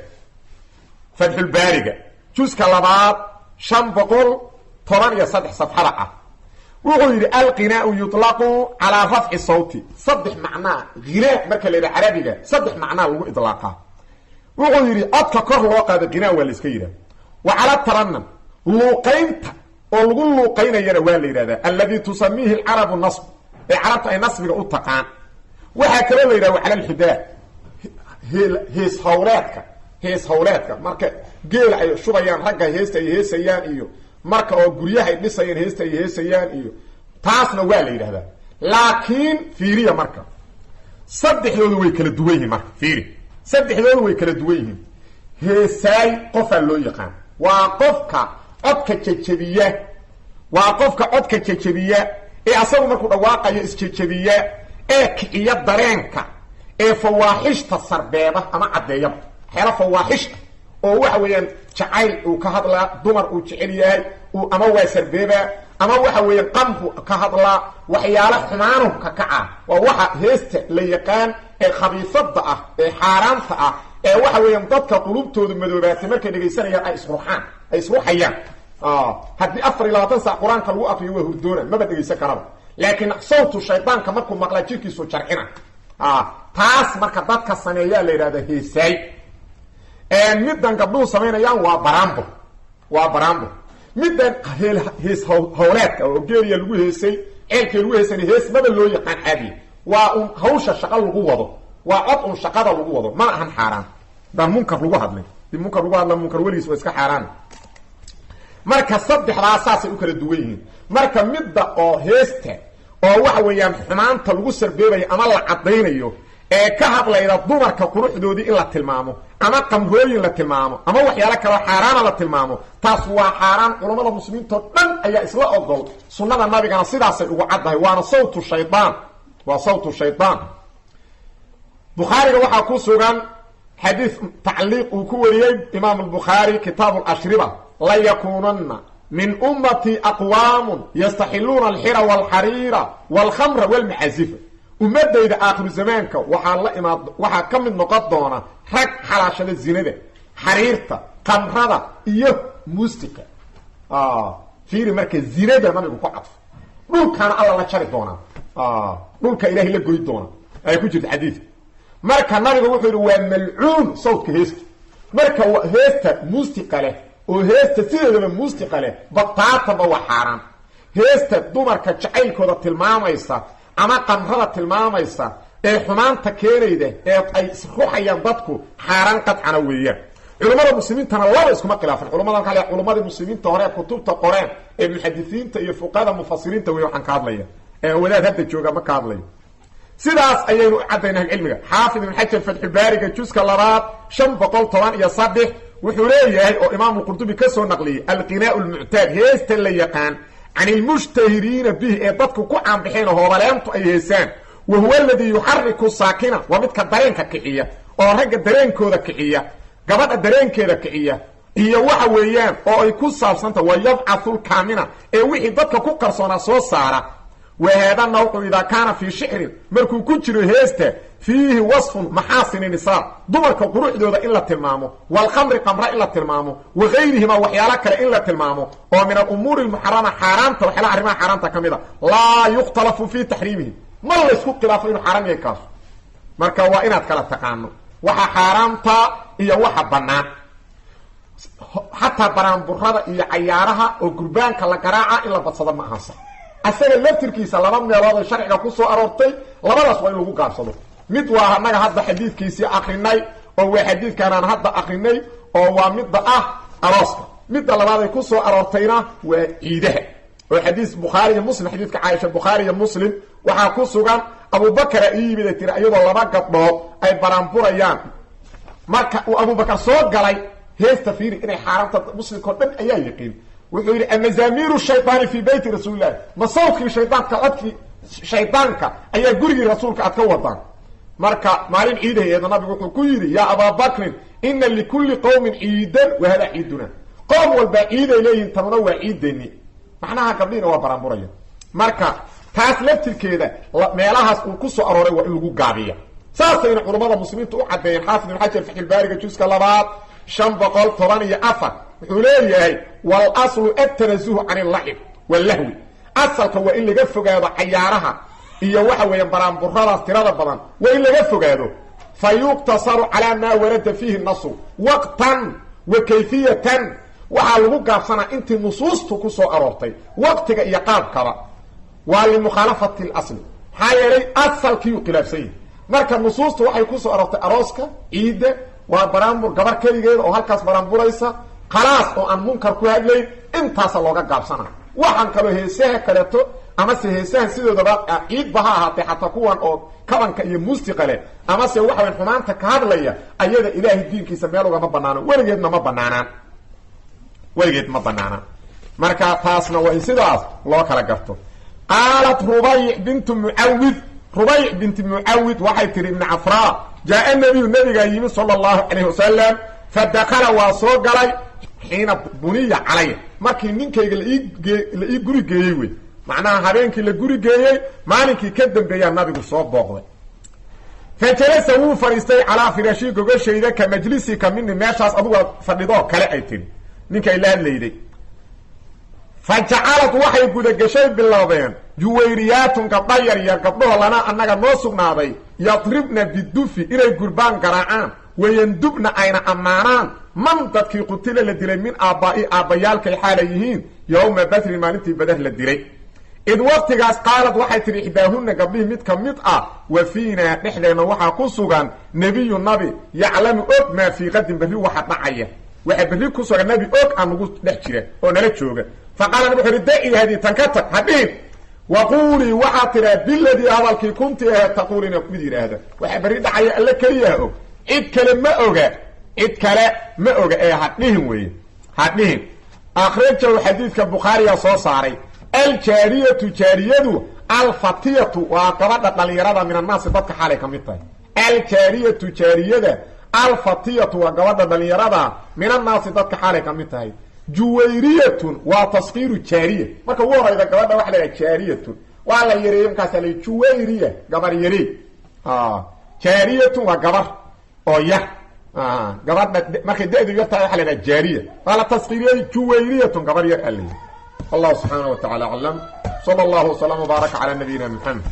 fatxulbaariga juska 513 safxada ah wuxuu yidhi alqinaau yuطlaqu calaa rafci sawti 3 macnaa hinaa marka la yidhaha carabiga 3 macnaa lagu idlaaqaa wuxuu yidhi codka kor loo qaado qinaa waa la iska yidhaha wa cala taranam luuqaynta oo lagu luuqaynayana waa la yidhahdaa alladii tusamiihi alcarabu nasb ee carabta ay nasbiga u taqaan waxaa kaloo la yidhaha wa cala alxidaa hees hawleedka hees hawleedka marka geela ay shubayaan ragga heesta ay heesayaan iyo marka oo guryaha ay dhisayaan heesta ay heesayaan iyo taasna waa la yidhahdaa laakiin fiiriya marka saddexdoodu way kala duwan yihiin marka fiiri saddexdoodu way kala duwan yihiin heesaay qofaa loo yaqaan waa qofka codka jejebiya waa qofka codka jejebiya ee asagu markuu dhawaaqayo isjejebiya ee kiciya dareenka ee fawaaxishta sarbeeba ama caddeeyaba xeela fawaaxishta oo waxa weeyaan jacayl uu ka hadlaa dumar uu jecel yahay uu ama waa sarbeeba ama waxa weeyaan qambu ka hadlaa waxyaalo xumaanu ka kaca waa waxa heesta la yaqaan ee khabiifada ah ee xaaraanta ah ee waxa weeyaan dadka qulubtooda madoobaatay markay dhageysanayaan ay isruxayaan haddii 24 saac quraanka lagu aqriyo waa hurdoona maba dhageysan karaba laakiin sawtu shaydaanka markuu maqla jirkiisu jarcina taas marka dadka sameeyaa la yiraahdo heesay midan gabdhuhu sameynayaan waa barambo midan hees hawleedka oo geeriya lagu heesay ceelkii lagu heesay hees maba loo yaqaan caadi waa hawsha shaqo lagu wado waa cod shaqada lagu wado ma ahan xaraan dan munkar lagu hadlay munkar lagu hadla munkar waliis waa iska xaraan marka saddexdaasay u kala duwan yihiin marka midda oo heesta oo waxa weeyaan xumaanta lagu sarbeebayo ama la cadeynayo ee ka hadlayda dumarka quruxdoodii in la tilmaamo ama qamrooyin la tilmaamo ama waxyaalo kale xaraana la tilmaamo taas waa xaraan culimada muslimiinta dhan ayaa isla ogol sunnada nabigana sidaasay ugu caddahay waana sawtu shaydaan waa sawtu shaydaan bukhariga waxaa ku sugan xadiis tacliiq uu ku wariyay imaam al-bukhari kitab al-ashriba la yakunanna min ummati aqwam yastaxiluna al-hira wal-harira wal-khamra wal-ma'azif ummadayda aakhir zamaanka waxaa ka mid noqon doona rag xalaashada zinada xariirta qamrada iyo muusika fiiri marka zinada nabigu ku cadfo dhulkana alla la jari doona dhulka ilaahi la goy doona ay ku jirto xadiis marka nabigu wuxuu yiri waa mal'uun sawtka heesta marka heesta muusika leh oo heesta sideedaba muusika leh bataataba waa xaraan heesta dumarka jacaylkooda tilmaamaysa ama qamrada tilmaamaysa ee xumaanta keenayda ee ay ruuxayaan dadku xaraan qadcana weeyaan culimada muslimiintana laba iskuma khilaafan culimada kale culimada muslimiinta hore kutubta qoreen ee muhaddisiinta iyo fuqaada mufassiriinta way waxaan ka hadlaya ee wadaad hadda jooga ma ka hadlayo sidaas ayaynu cadaynahay cilmiga xaafid ibn hajar fath baariga juska 513 wuxuu leeyahay oo imaam al-qurtubi ka soo naqliyay al-qinaa' al-mu'tad heesta la yaqaan عن المشتهرين به ادتك كو عن بخين هوبلانتو اي هيسان وهو الذي يحرك الساكنه ومدك درينك كخيه او رج درينكودا كخيه غبد درينكيدا كخيه iyo waxa weeyaan oo ay ku saabsanta wayab'athul kaamina ee wixii dadka ku qarsoona soo saara وهذا النوع اذا كان في شعر markuu ku jiro heesta فيه وصف محاسن النساء دمرك قروحدودا إلا تلمامو والخمر قمراء إلا تلمامو وغيرهما وحيالك إلا تلمامو ومن الأمور المحرمة حرامته وحلا حرمها حرامته كميدا لا يختلف في تحريمه ما الله يسكو قلافه إنه حرام يكاس مركا وإنات كلا تقانو وحا حرامته إيا وحا بنان حتى بران برادة إيا عيارها وقربان كلا قراعة إلا بتصدر معاصر أسأل اللفتركيسة لما يلاد الشرع كوسو أرورتي لما رسوين لغو قابصدو mid waa anaga hadda xadiidkiisi aqrinay oo waa xadiidkan aan hadda aqrinay oo waa mid arooska mid labaad ay ku soo aroortayna waa ciidaha oo xadiis bukhari iyo muslim xadiidka Aisha bukhari iyo muslim waxa ku sugan Abu Bakr iibida tira ayadoo laba gabdhood ay baranburayaan marka uu Abu Bakr soo galay heesta fiiri inay xaaraamta muslimka dhan ayaa yaqeen wuxuu yiri amazamiru shaytaan fi bayti rasuulillah masawki shaytaanka codki shaytaanka ayaa gurigi rasuulka aad ka wadaan marka maalin ciidaheeda nabigu wuxuu ku yiri ya Abu Bakr inna likulli qawmin ciidan wa hada ciiduna qawm walba ciiday leeyin tamana waa ciidani macnaha qabliina waa baranburaya marka taas laftirkeeda meelahaas uu ku soo arooray waa in lagu gaabiya saasayna culimada muslimiintu u cadeeyeen xaafid ibn hajar fath al-baariga juska 2 wuxuu leeyahay wal aslu at-tanazzuh 'an al-lahib wal-lahwi asalka waa in laga fogaado ciyaaraha iyo waxa weeyaan baranburadaas tirada badan waa in laga fogaado fayuqtasaru ala ma warada fihi an-nass waqtan wa kayfiyatan waxa lagu gaabsana intii nusuustu ku soo aroortay waqtiga iyo qaabkaba waa li mukhalafati al-asl hayri asalkii khilaafsay marka nusuustu waxay ku soo aroortay arooska ciida waa baraambur gabar keligeeda oo halkaas baraamburaysa khalaas oo aan munkar ku hadlayn intaasa looga gaabsana waxaan kaloo heesaha kaleeto amase heesahan sidoodaba ciidba ha ahaatee xataa kuwan oo kabanka iyo muusiqa leh amase waxaweyn xumaanta ka hadlaya ayada ilaahay diinkiisa meel ugama banaano weligeed ma banaanaan marka taasna waa in sidaas loo kala garto qaalat rubayc bintu mucawid waxay tihi ibn cafraa jaa nabiyu nabigaa yimi sala allahu calayhi wasalam fadakala waa soo galay xiina buniya calaya markii ninkayga la ii guri geeyey wey macnaha habeenkii la guri geeyey maalinkii ka dambeeyaa nabigu soo booqday fa jalasa wuu fadhiistay calaa firaashi gogashayda ka majlisika mini meeshaas aduga fadhidoo kale ay tihi ninkay la hadlayday fa jacalad waxay gudagashay biloobeen juwayriyaatun gabdha yaryar gabdhaho lana annaga noo sugnaaday yadribna bidufi inay gurbaan garaacaan wayandubna ayna ammaanaan man dadkii qutila la dilay min aabbaa'i aabbayaalkay xaala yihiin yowma badrin maalintii badar la dilay id waqtigaas qaalad waxay tihi ixdaahunna gabdhihii mid ka mid ah wa fiinaa dhexdeenna waxaa ku sugan nebiyu nabi yaclamu og maa fii qadin berri waxa dhacaya waxa berri ku sugan nabi og aan nagu dhex jira oo nala jooga fa qaala nabi wuxu uhi daci hadii tan ka tag hadhihin waquulii waxaa tiraa biladii hadalkii kunti ahe taquulina mid yidhaahda waxa berri dhacaya alla keliyaha og cid kale ma oga ee hadhihin weeye hadhihin akhrajahu xadiidka bukhaariya soo saaray aljaariyatu jaariyadu alfatiyatu waa gabadha dhalinyarada min annaasi dadka xaalay ka mid tahay aljaariyatu jaariyada alfatiyatu waa gabadha dhalinyarada min annaasi dadka xaalay ka mid tahay juwayriyatun waa taskiiru jaariya marka ugu horayda gabadha waxa la yidhaha jaariyatun waa la yareeyey markaasa la juwayriya gabar yarey jaariyatun waa gabar oo yar gabadha markay da-du yartahay waxa la yidhaha jaariya waa la taskiiriyey juwayriyatun gabar yar alay الله سبحانه وتعالى أعلم صلى الله وسلم وبارك على نبينا محمد